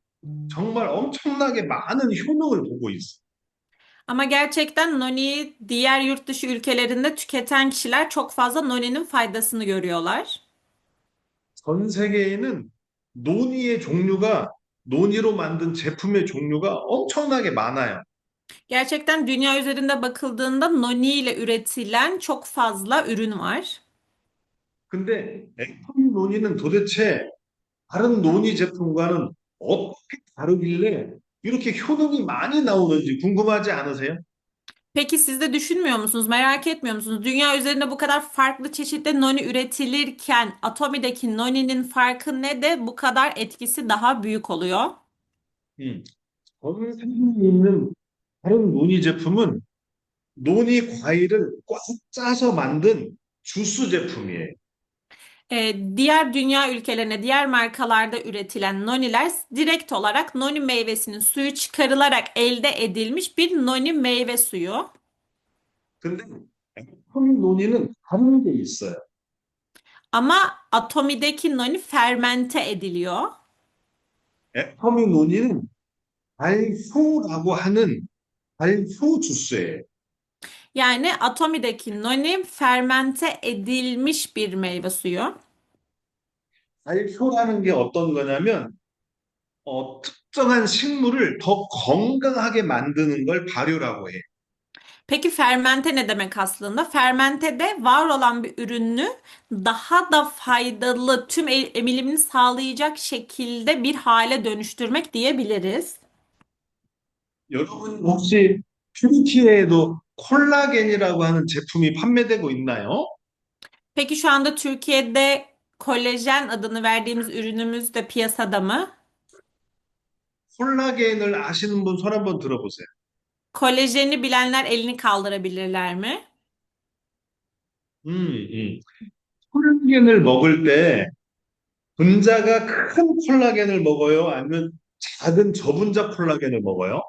정말 엄청나게 많은 효능을 보고 있어요. Ama gerçekten Noni'yi diğer yurt dışı ülkelerinde tüketen kişiler çok fazla Noni'nin faydasını görüyorlar. 전 세계에는 논의의 종류가, 논의로 만든 제품의 종류가 엄청나게 많아요. Gerçekten dünya üzerinde bakıldığında Noni ile üretilen çok fazla ürün var. 근데 애플 논의는 도대체 다른 논의 제품과는 어떻게 다르길래 이렇게 효능이 많이 나오는지 궁금하지 않으세요? Peki siz de düşünmüyor musunuz, merak etmiyor musunuz? Dünya üzerinde bu kadar farklı çeşitli noni üretilirken Atomi'deki noni'nin farkı ne de bu kadar etkisi daha büyük oluyor? 음, 전 세계에 있는 다른 논의 제품은 논의 과일을 꽉 짜서 만든 주스 제품이에요. Diğer dünya ülkelerine, diğer markalarda üretilen noniler direkt olarak noni meyvesinin suyu çıkarılarak elde edilmiş bir noni meyve suyu. 근데 애플 논의는 다른 게 있어요. Ama Atomi'deki noni fermente ediliyor. 애터미 논의는 발효라고 하는 발효 주스예요. Yani Atomi'deki noni fermente edilmiş bir meyve suyu. 발효라는 게 어떤 거냐면 특정한 식물을 더 건강하게 만드는 걸 발효라고 해요. Peki fermente ne demek aslında? Fermente de var olan bir ürünü daha da faydalı, tüm emilimini sağlayacak şekilde bir hale dönüştürmek diyebiliriz. 여러분 혹시 튀르키예에도 콜라겐이라고 하는 제품이 판매되고 있나요? Peki şu anda Türkiye'de kolajen adını verdiğimiz ürünümüz de piyasada mı? 콜라겐을 아시는 분 손 한번 들어보세요. Kolajeni bilenler elini kaldırabilirler mi? 음, 음. 콜라겐을 먹을 때 분자가 큰 콜라겐을 먹어요? 아니면 작은 저분자 콜라겐을 먹어요?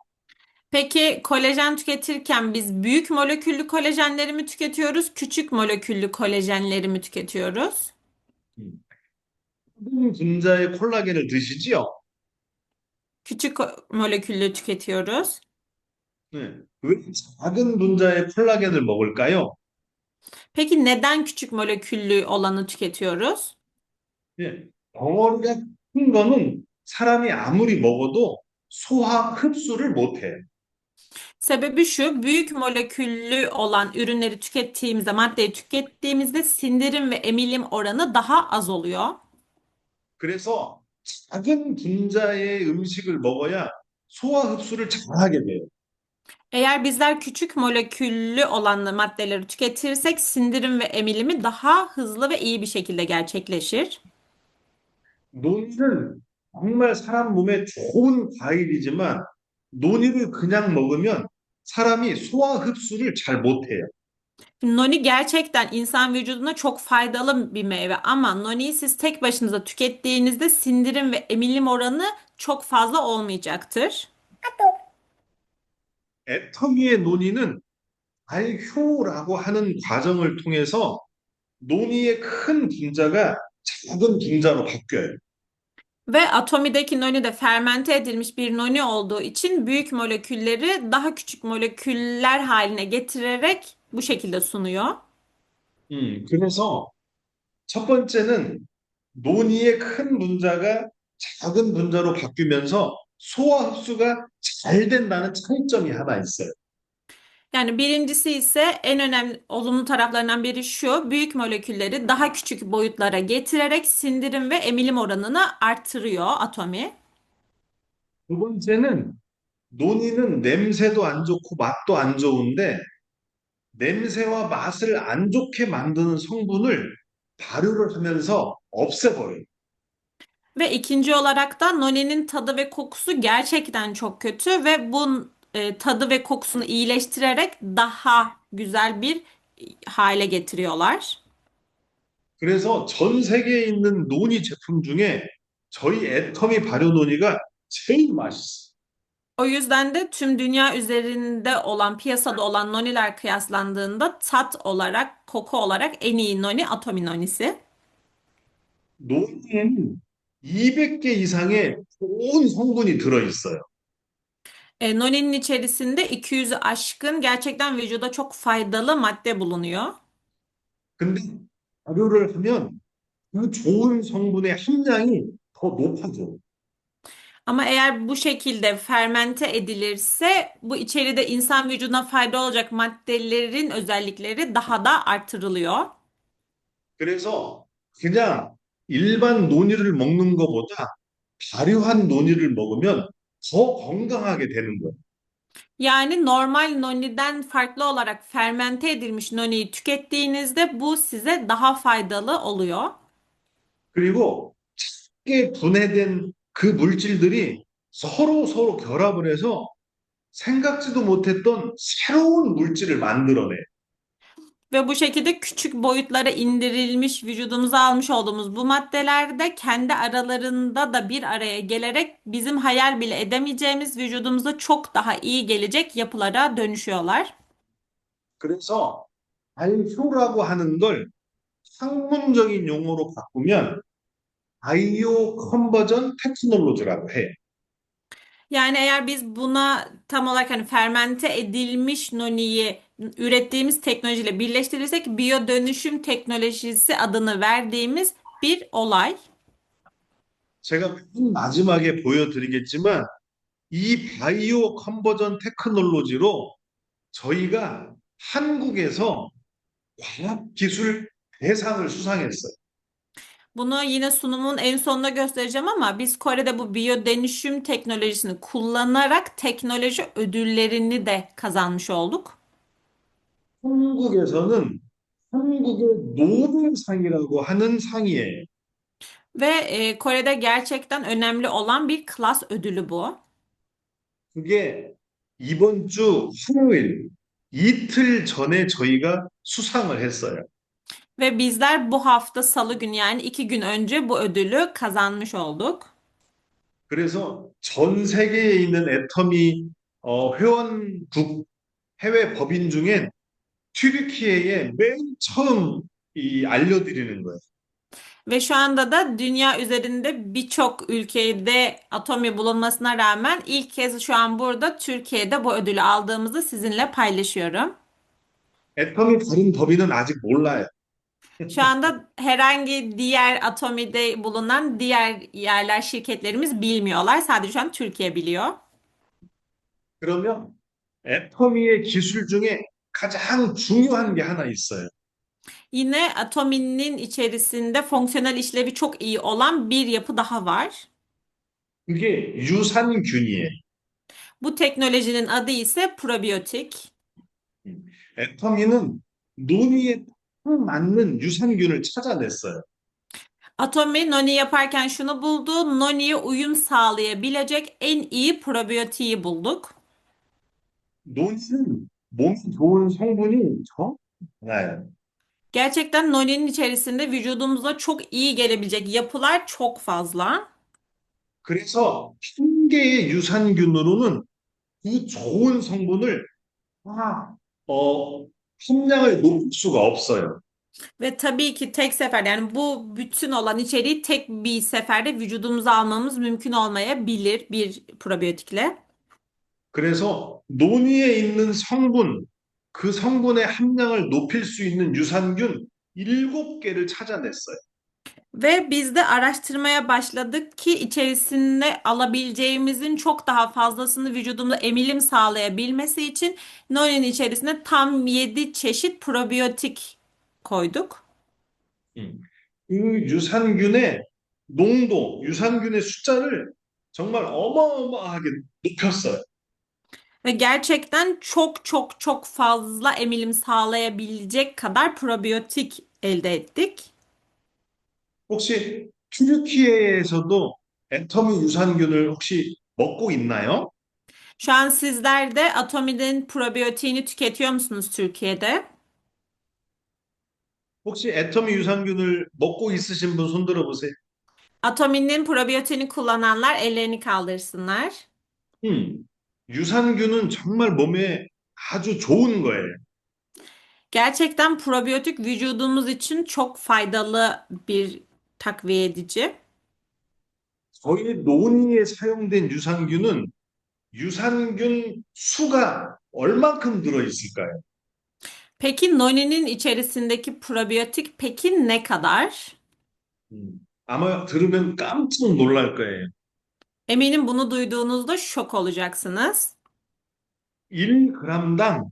Peki kolajen tüketirken biz büyük moleküllü kolajenleri mi tüketiyoruz, küçük moleküllü kolajenleri mi tüketiyoruz? 음. 작은 분자의 콜라겐을 드시지요? Küçük moleküllü tüketiyoruz. 네. 왜 작은 분자의 콜라겐을 먹을까요? Peki neden küçük moleküllü olanı tüketiyoruz? 예. 덩어리가 큰 거는 사람이 아무리 먹어도 소화 흡수를 못해요. Sebebi şu, büyük moleküllü olan ürünleri tükettiğimizde, maddeyi tükettiğimizde sindirim ve emilim oranı daha az oluyor. 그래서 작은 분자의 음식을 먹어야 소화 흡수를 잘하게 돼요. Eğer bizler küçük moleküllü olan maddeleri tüketirsek sindirim ve emilimi daha hızlı ve iyi bir şekilde gerçekleşir. 논이는 정말 사람 몸에 좋은 과일이지만 논이를 그냥 먹으면 사람이 소화 흡수를 잘 못해요. Noni gerçekten insan vücuduna çok faydalı bir meyve ama noniyi siz tek başınıza tükettiğinizde sindirim ve emilim oranı çok fazla olmayacaktır. 애터미의 논이는 발효라고 하는 과정을 통해서 논이의 큰 분자가 작은 분자로 바뀌어요. Ve atomideki noni de fermente edilmiş bir noni olduğu için büyük molekülleri daha küçük moleküller haline getirerek bu şekilde sunuyor. 그래서 첫 번째는 논이의 큰 분자가 작은 분자로 바뀌면서 소화 흡수가 잘 된다는 차이점이 하나 있어요. Yani birincisi ise en önemli olumlu taraflarından biri şu, büyük molekülleri daha küçük boyutlara getirerek sindirim ve emilim oranını artırıyor atomi. 두 번째는 논이는 냄새도 안 좋고 맛도 안 좋은데 냄새와 맛을 안 좋게 만드는 성분을 발효를 하면서 없애버려요. Ve ikinci olarak da noninin tadı ve kokusu gerçekten çok kötü ve bu tadı ve kokusunu iyileştirerek daha güzel bir hale getiriyorlar. 그래서 전 세계에 있는 논이 제품 중에 저희 애터미 발효 논이가 제일 맛있어요. O yüzden de tüm dünya üzerinde olan, piyasada olan noniler kıyaslandığında tat olarak, koku olarak en iyi noni atomi nonisi. 논에는 200개 이상의 좋은 성분이 들어있어요. Noni'nin içerisinde 200'ü aşkın gerçekten vücuda çok faydalı madde bulunuyor. 근데 발효를 하면 그 좋은 성분의 함량이 더 높아져요. Ama eğer bu şekilde fermente edilirse bu içeride insan vücuduna fayda olacak maddelerin özellikleri daha da artırılıyor. 그래서 그냥 일반 논이를 먹는 것보다 발효한 논이를 먹으면 더 건강하게 되는 거예요. Yani normal noniden farklı olarak fermente edilmiş noniyi tükettiğinizde bu size daha faydalı oluyor. 그리고 작게 분해된 그 물질들이 서로 결합을 해서 생각지도 못했던 새로운 물질을 만들어내요. Ve bu şekilde küçük boyutlara indirilmiş vücudumuza almış olduğumuz bu maddeler de kendi aralarında da bir araya gelerek bizim hayal bile edemeyeceğimiz vücudumuza çok daha iyi gelecek yapılara dönüşüyorlar. 그래서 발효라고 하는 걸 학문적인 용어로 바꾸면 바이오 컨버전 테크놀로지라고 해요. Yani eğer biz buna tam olarak hani fermente edilmiş noniyi ürettiğimiz teknolojiyle birleştirirsek biyo dönüşüm teknolojisi adını verdiğimiz bir olay. 제가 맨 마지막에 보여드리겠지만 이 바이오 컨버전 테크놀로지로 저희가 한국에서 과학기술 대상을 수상했어요. Bunu yine sunumun en sonunda göstereceğim ama biz Kore'de bu biyodönüşüm teknolojisini kullanarak teknoloji ödüllerini de kazanmış olduk. 한국에서는 한국의 노벨상이라고 하는 상이에요. Ve Kore'de gerçekten önemli olan bir klas ödülü bu. 그게 이번 주 화요일 이틀 전에 저희가 수상을 했어요. Ve bizler bu hafta Salı günü yani 2 gün önce bu ödülü kazanmış olduk. 그래서 전 세계에 있는 애터미 회원국 해외 법인 중엔 튀르키예에 맨 처음 알려드리는 거예요. Ve şu anda da dünya üzerinde birçok ülkede atomi bulunmasına rağmen ilk kez şu an burada Türkiye'de bu ödülü aldığımızı sizinle paylaşıyorum. 애터미 다른 법인은 아직 몰라요. Şu anda herhangi diğer atomide bulunan diğer yerler şirketlerimiz bilmiyorlar. Sadece şu an Türkiye biliyor. 그러면 애터미의 기술 중에 가장 중요한 게 하나 있어요. Yine atominin içerisinde fonksiyonel işlevi çok iyi olan bir yapı daha var. 그게 유산균이에요. Bu teknolojinin adı ise probiyotik. 애터미는 논의에 딱 맞는 유산균을 찾아냈어요. Atomi noni yaparken şunu buldu. Noni'ye uyum sağlayabilecek en iyi probiyotiği bulduk. 논의는 몸에 좋은 성분이 정말 많아요. Gerçekten noni'nin içerisinde vücudumuza çok iyi gelebilecek yapılar çok fazla. 그래서 한 개의 유산균으로는 그 좋은 성분을 다, 함량을 높일 수가 없어요. Ve tabii ki tek sefer yani bu bütün olan içeriği tek bir seferde vücudumuza almamız mümkün olmayabilir bir probiyotikle. 그래서 논의에 있는 성분, 그 성분의 함량을 높일 수 있는 유산균 7개를 찾아냈어요. Ve biz de araştırmaya başladık ki içerisinde alabileceğimizin çok daha fazlasını vücudumuza emilim sağlayabilmesi için Noni'nin içerisine tam 7 çeşit probiyotik koyduk. 그 유산균의 농도, 유산균의 숫자를 정말 어마어마하게 높였어요. Ve gerçekten çok çok çok fazla emilim sağlayabilecek kadar probiyotik elde ettik. 혹시 튀르키예에서도 애터미 유산균을 혹시 먹고 있나요? Şu an sizler de Atomi'nin probiyotiğini tüketiyor musunuz Türkiye'de? 혹시 애터미 유산균을 먹고 있으신 분 손 들어보세요. Atomi'nin probiyotiğini kullananlar ellerini kaldırsınlar. 유산균은 정말 몸에 아주 좋은 거예요. Gerçekten probiyotik vücudumuz için çok faydalı bir takviye edici. 저희 논의에 사용된 유산균은 유산균 수가 얼만큼 들어있을까요? Peki Noni'nin içerisindeki probiyotik peki ne kadar? 아마 들으면 깜짝 놀랄 거예요. Eminim bunu duyduğunuzda şok olacaksınız. 1g당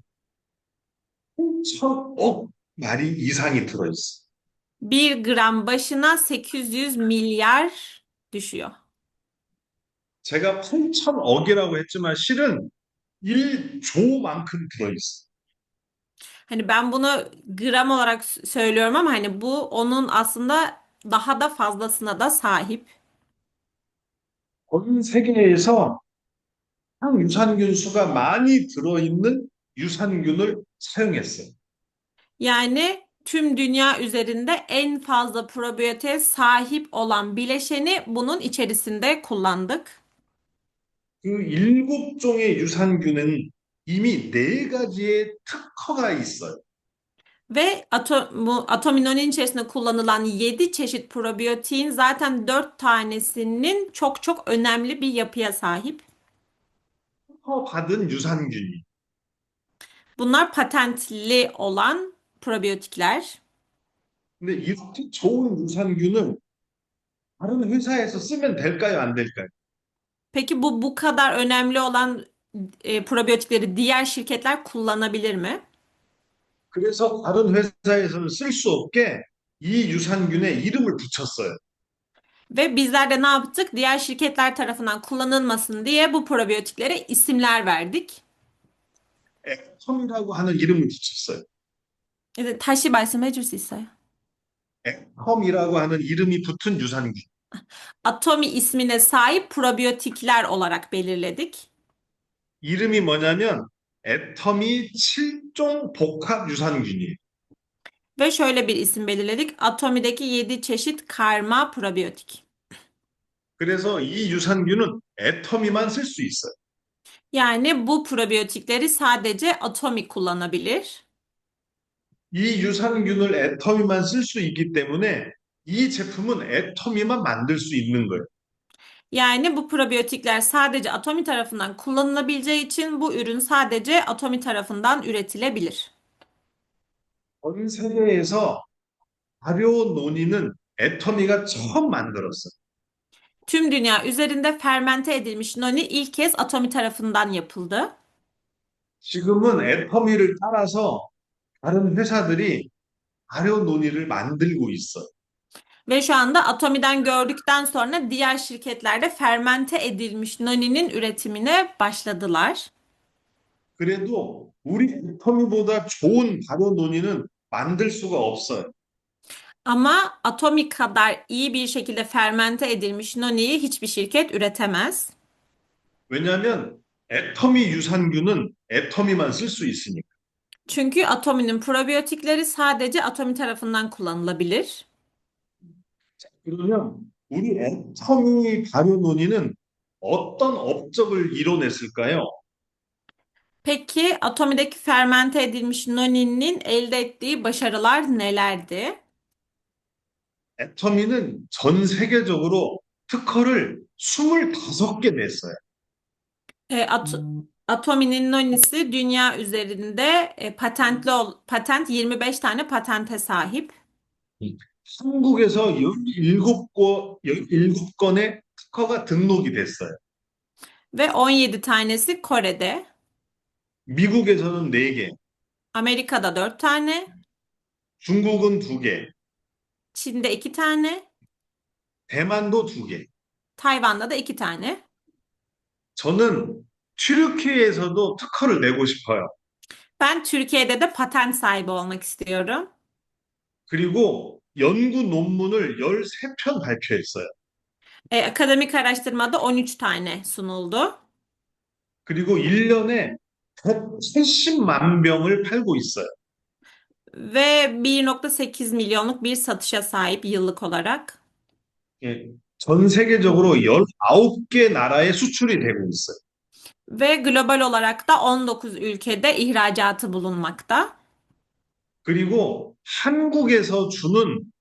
8천억 마리 이상이 들어있어. 1 gram başına 800 milyar düşüyor. 제가 8천억이라고 했지만 실은 1조만큼 들어있어. Hani ben bunu gram olarak söylüyorum ama hani bu onun aslında daha da fazlasına da sahip. 전 세계에서 가장 유산균 수가 많이 들어있는 유산균을 사용했어요. Yani tüm dünya üzerinde en fazla probiyotiğe sahip olan bileşeni bunun içerisinde kullandık. 그 7종의 유산균은 이미 4가지의 특허가 있어요. Ve atominonin içerisinde kullanılan 7 çeşit probiyotiğin zaten 4 tanesinin çok çok önemli bir yapıya sahip. 특허받은 유산균이. Bunlar patentli olan probiyotikler. 근데 이렇게 좋은 유산균을 다른 회사에서 쓰면 될까요, 안 될까요? Peki bu kadar önemli olan probiyotikleri diğer şirketler kullanabilir mi? 그래서 다른 회사에서는 쓸 수 없게 이 유산균에 이름을 붙였어요. Ve bizler de ne yaptık? Diğer şirketler tarafından kullanılmasın diye bu probiyotiklere isimler verdik. 액텀이라고 하는 이름을 붙였어요. 다시 말씀해 줄 수 있어요? 액텀이라고 하는 이름이 붙은 유산균. Atomi ismine sahip probiyotikler olarak belirledik. 이름이 뭐냐면 애터미 7종 복합 유산균이에요. Ve şöyle bir isim belirledik. Atomi'deki 7 çeşit karma probiyotik. 그래서 이 유산균은 애터미만 쓸 수 있어요. Yani bu probiyotikleri sadece Atomi kullanabilir. 이 유산균을 애터미만 쓸 수 있기 때문에 이 제품은 애터미만 만들 수 있는 거예요. Yani bu probiyotikler sadece Atomi tarafından kullanılabileceği için bu ürün sadece Atomi tarafından üretilebilir. 전 세계에서 발효 논의는 애터미가 처음 만들었어요. Tüm dünya üzerinde fermente edilmiş noni ilk kez Atomi tarafından yapıldı. 지금은 애터미를 따라서 다른 회사들이 발효 논의를 만들고 있어요. Ve şu anda Atomi'den gördükten sonra diğer şirketler de fermente edilmiş noninin üretimine başladılar. 그래도 우리 애터미보다 좋은 발효 논의는 만들 수가 없어요. Ama Atomi kadar iyi bir şekilde fermente edilmiş noniyi hiçbir şirket üretemez. 왜냐하면 애터미 유산균은 애터미만 쓸 수 있으니까. Çünkü Atomi'nin probiyotikleri sadece Atomi tarafından kullanılabilir. 그러면 우리 애터미 발효 논의는 어떤 업적을 이뤄냈을까요? Peki Atomi'deki fermente edilmiş noninin elde ettiği başarılar nelerdi? 애터미는 전 세계적으로 특허를 25개 냈어요. Atomi'nin nonisi dünya üzerinde patent 25 tane patente sahip 한국에서 17건의 특허가 등록이 됐어요. ve 17 tanesi Kore'de, 미국에서는 4개, Amerika'da 4 tane, 중국은 2개, Çin'de 2 tane, 대만도 2개. Tayvan'da da 2 tane. 저는 튀르키예에서도 특허를 내고 싶어요. Ben Türkiye'de de patent sahibi olmak istiyorum. 그리고 연구 논문을 13편 발표했어요. Akademik araştırmada 13 tane sunuldu. 그리고 1년에 180만 병을 팔고 있어요. Ve 1,8 milyonluk bir satışa sahip yıllık olarak. 예, 전 세계적으로 19개 나라에 수출이 되고 있어요. Ve global olarak da 19 ülkede ihracatı bulunmakta. 그리고 한국에서 주는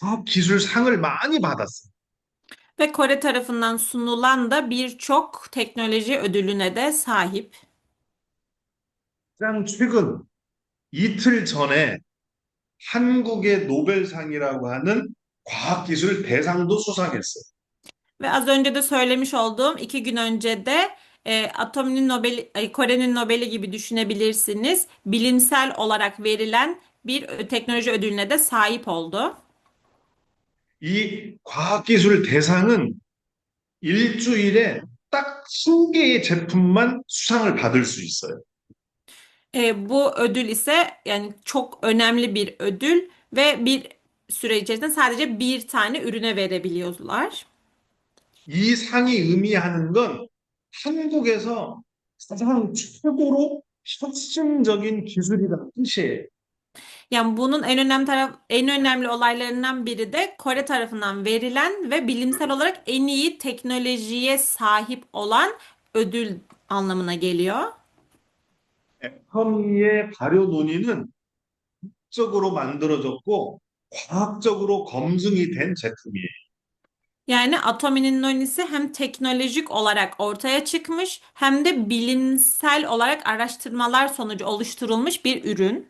과학기술상을 많이 받았어요. Ve Kore tarafından sunulan da birçok teknoloji ödülüne de sahip. 가장 최근 이틀 전에 한국의 노벨상이라고 하는 과학기술 대상도 수상했어요. Ve az önce de söylemiş olduğum 2 gün önce de Atomi'nin Nobel'i, Kore'nin Nobel'i gibi düşünebilirsiniz. Bilimsel olarak verilen bir teknoloji ödülüne de sahip oldu. 이 과학기술 대상은 일주일에 딱 1개의 제품만 수상을 받을 수 있어요. Bu ödül ise yani çok önemli bir ödül ve bir süre içerisinde sadece bir tane ürüne verebiliyorlar. 이 상이 의미하는 건 한국에서 가장 최고로 혁신적인 기술이라는 뜻이에요. Yani bunun en önemli olaylarından biri de Kore tarafından verilen ve bilimsel olarak en iyi teknolojiye sahip olan ödül anlamına geliyor. 애터미의 발효 논의는 적으로 만들어졌고 과학적으로 검증이 된 제품이에요. Yani Atomi'nin nonisi hem teknolojik olarak ortaya çıkmış hem de bilimsel olarak araştırmalar sonucu oluşturulmuş bir ürün.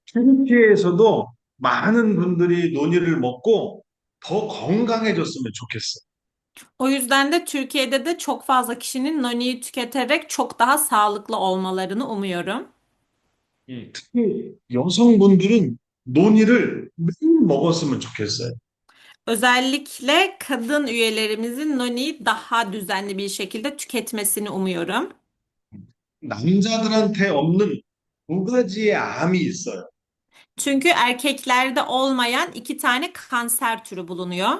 튀르키예에서도 많은 분들이 논이를 먹고 더 건강해졌으면 좋겠어요. O yüzden de Türkiye'de de çok fazla kişinin noniyi tüketerek çok daha sağlıklı olmalarını umuyorum. 특히 여성분들은 논이를 매일 먹었으면 좋겠어요. Özellikle kadın üyelerimizin noniyi daha düzenli bir şekilde tüketmesini umuyorum. 남자들한테 없는 두 가지의 암이 있어요. Çünkü erkeklerde olmayan iki tane kanser türü bulunuyor.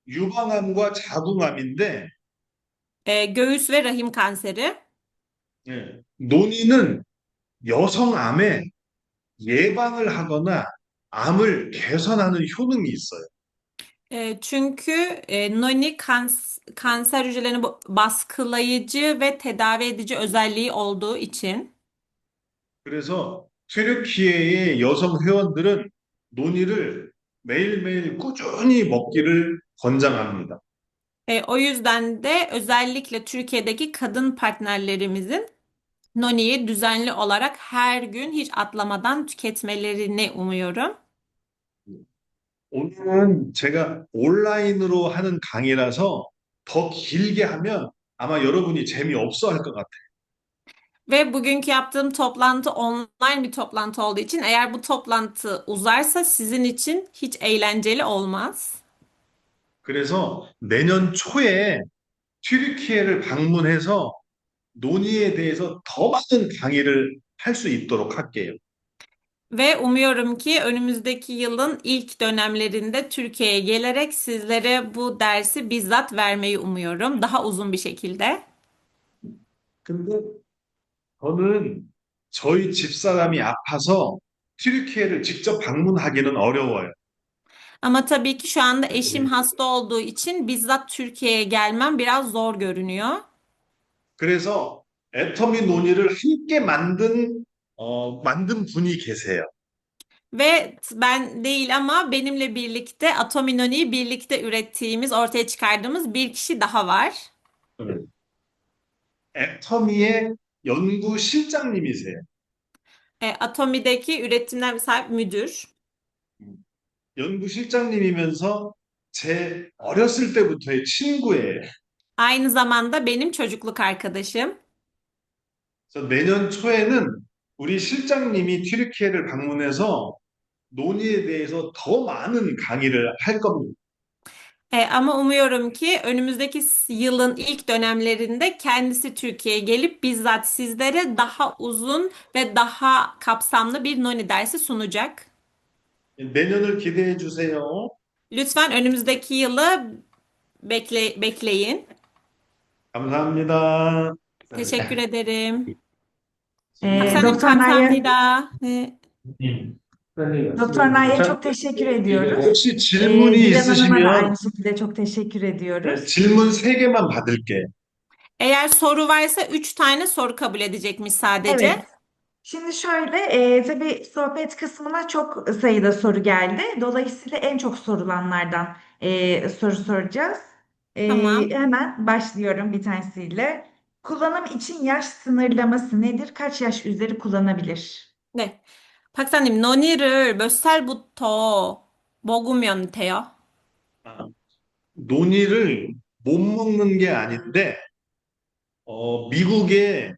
유방암과 자궁암인데 Göğüs ve rahim kanseri. 논의는 여성암에 예방을 하거나 암을 개선하는 효능이 있어요. Çünkü noni kanser hücrelerini baskılayıcı ve tedavi edici özelliği olduğu için. 그래서 튀르키예의 여성 회원들은 논의를 매일매일 꾸준히 먹기를 권장합니다. O yüzden de özellikle Türkiye'deki kadın partnerlerimizin noniyi düzenli olarak her gün hiç atlamadan tüketmelerini umuyorum. 오늘은 제가 온라인으로 하는 강의라서 더 길게 하면 아마 여러분이 재미없어 할 것 같아요. Ve bugünkü yaptığım toplantı online bir toplantı olduğu için eğer bu toplantı uzarsa sizin için hiç eğlenceli olmaz. 그래서 내년 초에 튀르키예를 방문해서 논의에 대해서 더 많은 강의를 할 수 있도록 할게요. Ve umuyorum ki önümüzdeki yılın ilk dönemlerinde Türkiye'ye gelerek sizlere bu dersi bizzat vermeyi umuyorum. Daha uzun bir şekilde. 근데 저는 저희 집사람이 아파서 튀르키예를 직접 방문하기는 어려워요. Ama tabii ki şu anda eşim hasta olduğu için bizzat Türkiye'ye gelmem biraz zor görünüyor. 그래서 애터미 논의를 함께 만든 분이 계세요. Ve ben değil ama benimle birlikte Atominoni'yi birlikte ürettiğimiz, ortaya çıkardığımız bir kişi daha var. 애터미의 연구 실장님이세요. Atomi'deki üretimden sahip müdür. 연구 실장님이면서 제 어렸을 때부터의 친구예요. Aynı zamanda benim çocukluk arkadaşım. 그래서 내년 초에는 우리 실장님이 튀르키예를 방문해서 논의에 대해서 더 많은 강의를 할 겁니다. Ama umuyorum ki önümüzdeki yılın ilk dönemlerinde kendisi Türkiye'ye gelip bizzat sizlere daha uzun ve daha kapsamlı bir Noni dersi sunacak. 내년을 기대해 주세요. Lütfen önümüzdeki yılı bekleyin. 감사합니다. Teşekkür ederim. Doktor Naya, 감사합니다. Doktor Naya'ya çok teşekkür ediyoruz. 혹시 질문이 Dilan Hanım'a da aynı 있으시면 şekilde çok teşekkür ediyoruz. 질문 3개만 받을게요. Eğer soru varsa 3 tane soru kabul edecekmiş sadece. Evet. Şimdi şöyle, tabii sohbet kısmına çok sayıda soru geldi. Dolayısıyla en çok sorulanlardan soru soracağız. Tamam. Hemen başlıyorum bir tanesiyle. Kullanım için yaş sınırlaması nedir? Kaç yaş üzeri kullanabilir? 네. 박사님, 너니를 몇 살부터 먹으면 돼요? 논의를 못 먹는 게 아닌데 미국에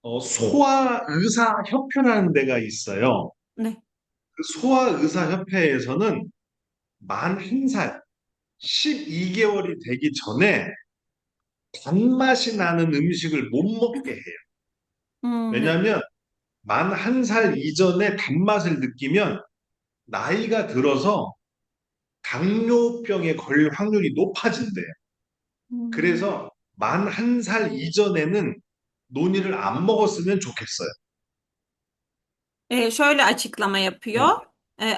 소아의사협회라는 데가 있어요. 네. 그 소아의사협회에서는 만 1살, 12개월이 되기 전에 단맛이 나는 음식을 못 먹게 해요. 네. 왜냐하면 만 1살 이전에 단맛을 느끼면 나이가 들어서 당뇨병에 걸릴 확률이 높아진대요. 그래서 만 1살 이전에는 논이를 안 먹었으면 좋겠어요. Şöyle açıklama yapıyor.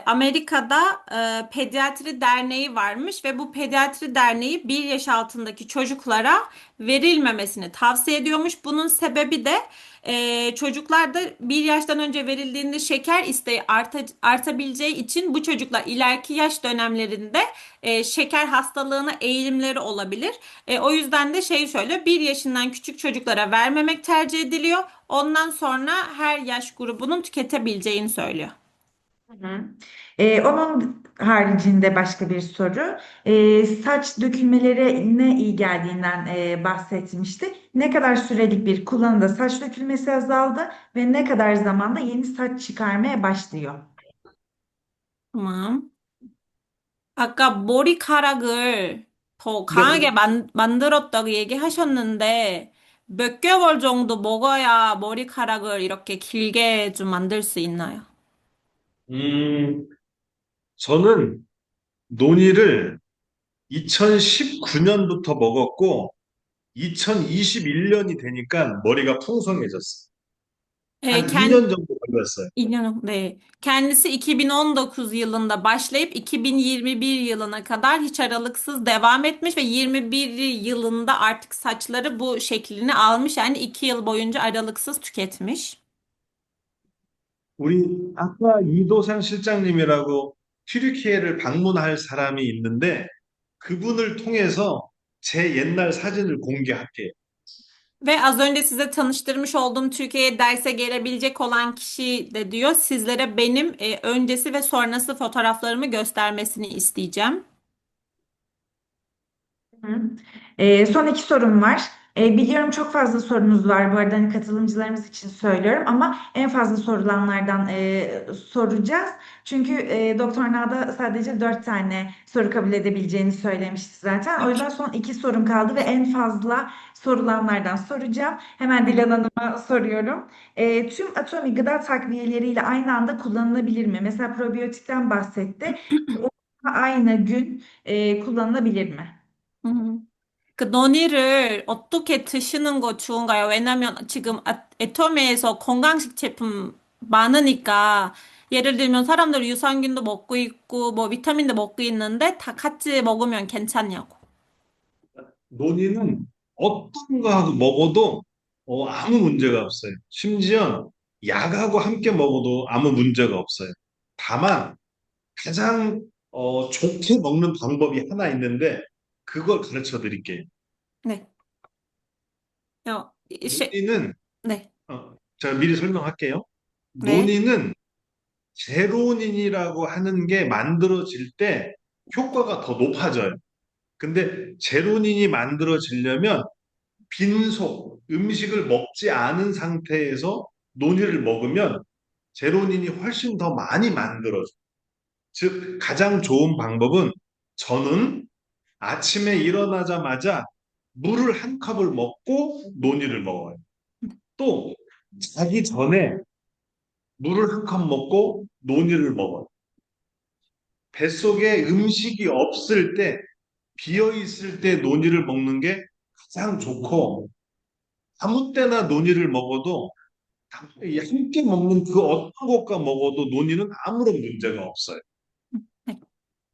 Amerika'da pediatri derneği varmış ve bu pediatri derneği 1 yaş altındaki çocuklara verilmemesini tavsiye ediyormuş. Bunun sebebi de çocuklarda 1 yaştan önce verildiğinde şeker isteği artabileceği için bu çocuklar ileriki yaş dönemlerinde şeker hastalığına eğilimleri olabilir. O yüzden de şey söylüyor, 1 yaşından küçük çocuklara vermemek tercih ediliyor. Ondan sonra her yaş grubunun tüketebileceğini söylüyor. Hı hı. Onun haricinde başka bir soru. Saç dökülmelerine iyi geldiğinden bahsetmişti. Ne kadar sürelik bir kullanımda saç dökülmesi azaldı ve ne kadar zamanda yeni saç çıkarmaya başlıyor? tamam. 아까 머리카락을 더 네. 강하게 만들었다고 얘기하셨는데, 몇 개월 정도 먹어야 머리카락을 이렇게 길게 좀 만들 수 있나요? 음, 저는 논의를 2019년부터 먹었고, 2021년이 되니까 머리가 풍성해졌어요. E, 한 2년 정도 걸렸어요. Ne? Kendisi 2019 yılında başlayıp 2021 yılına kadar hiç aralıksız devam etmiş ve 21 yılında artık saçları bu şeklini almış. Yani 2 yıl boyunca aralıksız tüketmiş. 우리 아까 이도상 실장님이라고 튀르키예를 방문할 사람이 있는데 그분을 통해서 제 옛날 사진을 공개할게요. Ve az önce size tanıştırmış olduğum Türkiye'ye derse gelebilecek olan kişi de diyor sizlere benim öncesi ve sonrası fotoğraflarımı göstermesini isteyeceğim. Hı. Son iki sorum var. Biliyorum çok fazla sorunuz var bu arada hani katılımcılarımız için söylüyorum ama en fazla sorulanlardan soracağız. Çünkü Doktor Nağda sadece 4 tane soru kabul edebileceğini söylemişti zaten. O yüzden son iki sorum kaldı ve en fazla sorulanlardan soracağım. Hemen Dilan Hanım'a soruyorum. Tüm atomi gıda takviyeleriyle aynı anda kullanılabilir mi? Mesela probiyotikten bahsetti. O aynı gün kullanılabilir mi? 음. 그 너니를 어떻게 드시는 거 좋은가요? 왜냐면 지금 애터미에서 건강식 제품 많으니까 예를 들면 사람들 유산균도 먹고 있고 뭐 비타민도 먹고 있는데 다 같이 먹으면 괜찮냐고. 논의는 어떤 거하고 먹어도 아무 문제가 없어요. 심지어 약하고 함께 먹어도 아무 문제가 없어요. 다만 가장 좋게 먹는 방법이 하나 있는데 그걸 가르쳐 드릴게요. 네. 어, 논의는 네. 제가 미리 설명할게요. 네. 논의는 제로닌이라고 하는 게 만들어질 때 효과가 더 높아져요. 근데 제로닌이 만들어지려면 빈속, 음식을 먹지 않은 상태에서 논이를 먹으면 제로닌이 훨씬 더 많이 만들어져요. 즉, 가장 좋은 방법은 저는 아침에 일어나자마자 물을 한 컵을 먹고 논이를 먹어요. 또 자기 전에 물을 한 컵 먹고 논이를 먹어요. 뱃속에 음식이 없을 때, 비어 있을 때 논이를 먹는 게 가장 좋고, 아무 때나 논이를 먹어도 함께 먹는 그 어떤 것과 먹어도 논이는 아무런 문제가 없어요.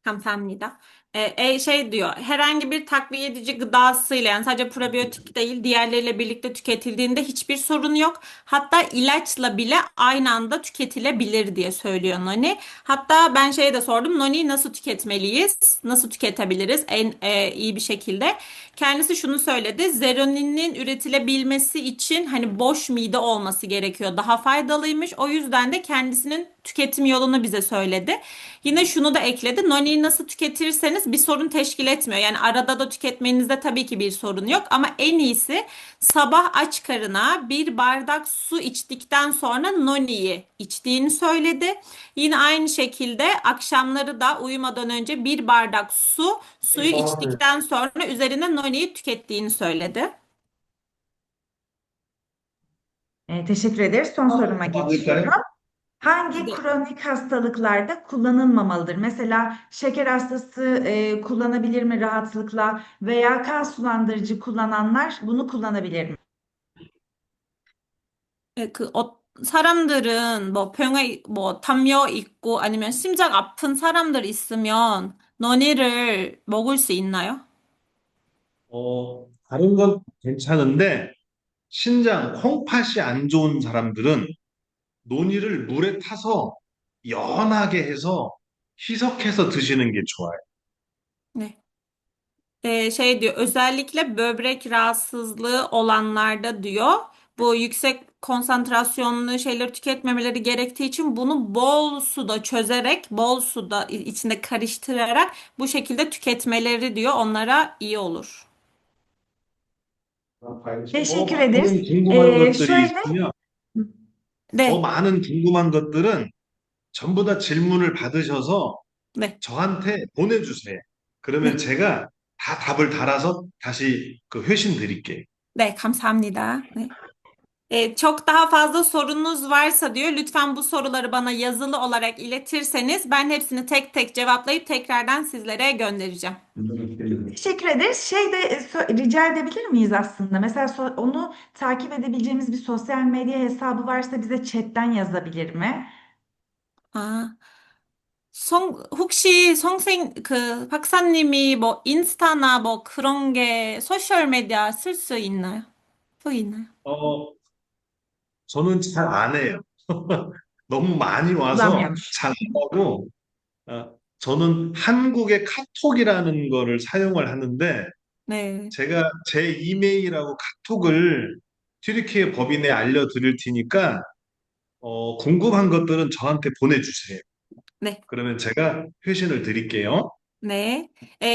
감sahamnida. Şey diyor, herhangi bir takviye edici gıdasıyla yani sadece probiyotik değil diğerleriyle birlikte tüketildiğinde hiçbir sorun yok. Hatta ilaçla bile aynı anda tüketilebilir diye söylüyor Noni. Hatta ben şeye de sordum, Noni'yi nasıl tüketmeliyiz? Nasıl tüketebiliriz en iyi bir şekilde? Kendisi şunu söyledi, zeroninin üretilebilmesi için hani boş mide olması gerekiyor. Daha faydalıymış. O yüzden de kendisinin tüketim yolunu bize söyledi. Yine şunu da ekledi. Noni'yi nasıl tüketirseniz bir sorun teşkil etmiyor. Yani arada da tüketmenizde tabii ki bir sorun yok. Ama en iyisi sabah aç karına bir bardak su içtikten sonra Noni'yi içtiğini söyledi. Yine aynı şekilde akşamları da uyumadan önce bir bardak suyu içtikten sonra üzerine Noni'yi tükettiğini söyledi. Teşekkür ederiz. Son soruma geçiyorum. Harika. Hangi kronik hastalıklarda kullanılmamalıdır? Mesela şeker hastası kullanabilir mi rahatlıkla veya kan sulandırıcı kullananlar bunu kullanabilir mi? 사람들은 뭐 병에 뭐 담요 있고 아니면 심장 아픈 사람들 있으면 너니를 먹을 수 있나요? 다른 건 괜찮은데 신장, 콩팥이 안 좋은 saram들은 논이를 물에 타서 연하게 해서 희석해서 드시는 게 좋아요. Ne? Şey diyor özellikle böbrek rahatsızlığı olanlarda diyor bu yüksek konsantrasyonlu şeyleri tüketmemeleri gerektiği için bunu bol suda çözerek, bol suda içinde karıştırarak bu şekilde tüketmeleri diyor. Onlara iyi olur. Teşekkür ederiz. 많은 궁금한 것들이 Şöyle, 있으면 더 네, 많은 궁금한 것들은 전부 다 질문을 받으셔서 네, 저한테 보내주세요. 그러면 네, 제가 다 답을 달아서 다시 그 회신 드릴게요. 네, 감사합니다. 네. Çok daha fazla sorunuz varsa diyor, lütfen bu soruları bana yazılı olarak iletirseniz ben hepsini tek tek cevaplayıp tekrardan sizlere göndereceğim. teşekkür ederiz. Rica edebilir miyiz aslında? Mesela onu takip edebileceğimiz bir sosyal medya hesabı varsa bize chatten yazabilir mi? 아, 혹시 박사님이 뭐 인스타나 뭐 그런 게 소셜 미디어 쓸 수 있나요? 또 있나요? 어, 저는 잘 안 해요. 너무 많이 와서 Kullanmıyormuş. 잘 안 하고, 저는 한국의 카톡이라는 거를 사용을 하는데, 네. 제가 제 이메일하고 카톡을 튀르키예 법인에 알려드릴 테니까, 궁금한 것들은 저한테 보내주세요. 네. 그러면 제가 회신을 드릴게요. Ne?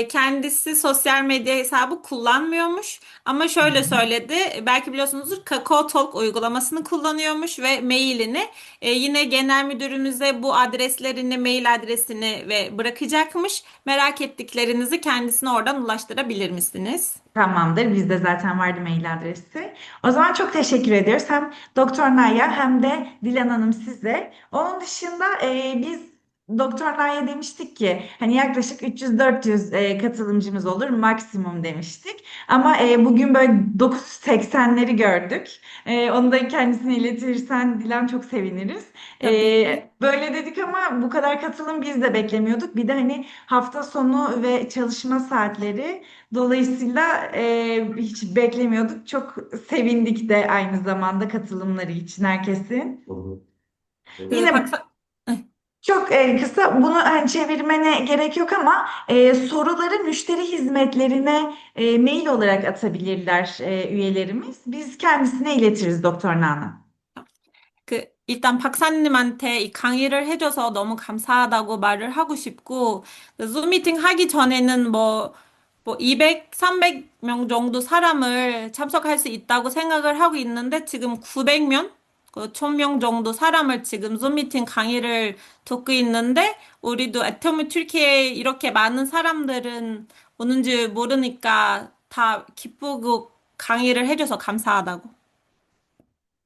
Kendisi sosyal medya hesabı kullanmıyormuş ama şöyle söyledi, belki biliyorsunuzdur, Kakao Talk uygulamasını kullanıyormuş ve mailini yine genel müdürümüze bu adreslerini, mail adresini ve bırakacakmış. Merak ettiklerinizi kendisine oradan ulaştırabilir misiniz? Tamamdır. Bizde zaten vardı mail adresi. O zaman çok teşekkür ediyoruz. Hem Doktor Naya hem de Dilan Hanım size. Onun dışında biz Doktor Naya demiştik ki hani yaklaşık 300-400 katılımcımız olur maksimum demiştik. Ama bugün böyle 980'leri gördük. Onu da kendisine iletirsen Dilan çok seviniriz. Tabii ki. Böyle dedik ama bu kadar katılım biz de beklemiyorduk. Bir de hani hafta sonu ve çalışma saatleri. Dolayısıyla hiç beklemiyorduk. Çok sevindik de aynı zamanda katılımları için herkesin. Yine Paksa... çok kısa bunu hani çevirmene gerek yok ama soruları müşteri hizmetlerine mail olarak atabilirler üyelerimiz. Biz kendisine iletiriz Doktor Nana. 일단 박사님한테 이 강의를 해줘서 너무 감사하다고 말을 하고 싶고, 줌 미팅 하기 전에는 뭐 200, 300명 정도 사람을 참석할 수 있다고 생각을 하고 있는데, 지금 900명? 1000명 정도 사람을 지금 줌 미팅 강의를 듣고 있는데, 우리도 애터미 튀르키예에 이렇게 많은 사람들은 오는지 모르니까 다 기쁘고 강의를 해줘서 감사하다고.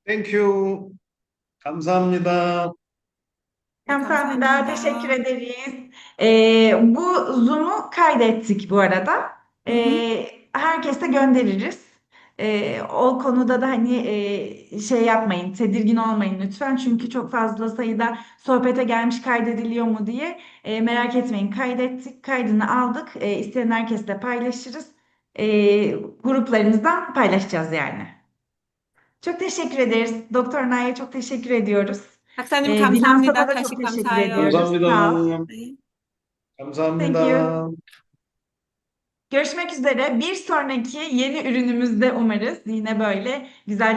땡큐. 감사합니다. 네, Kamsahamnida teşekkür 감사합니다. ederiz. Bu Zoom'u kaydettik bu arada. Hı hı. Herkese göndeririz. O konuda da hani şey yapmayın, tedirgin olmayın lütfen. Çünkü çok fazla sayıda sohbete gelmiş kaydediliyor mu diye merak etmeyin. Kaydettik, kaydını aldık. İsteyen herkesle paylaşırız. Gruplarımızdan paylaşacağız yani. Çok teşekkür ederiz. Doktor Nay'a çok teşekkür ediyoruz. 박사님 Dilan 감사합니다. Sana da 다시 çok teşekkür 감사해요. ediyoruz. Sağ ol. 감사합니다. 네. Thank you. 감사합니다. Görüşmek üzere. Bir sonraki yeni ürünümüzde umarız yine böyle güzel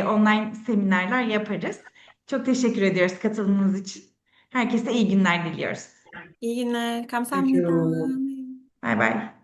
online seminerler yaparız. Çok teşekkür ediyoruz katılımınız için. Herkese iyi günler diliyoruz. iyi günler. 감사합니다. 땡큐. Bay bay.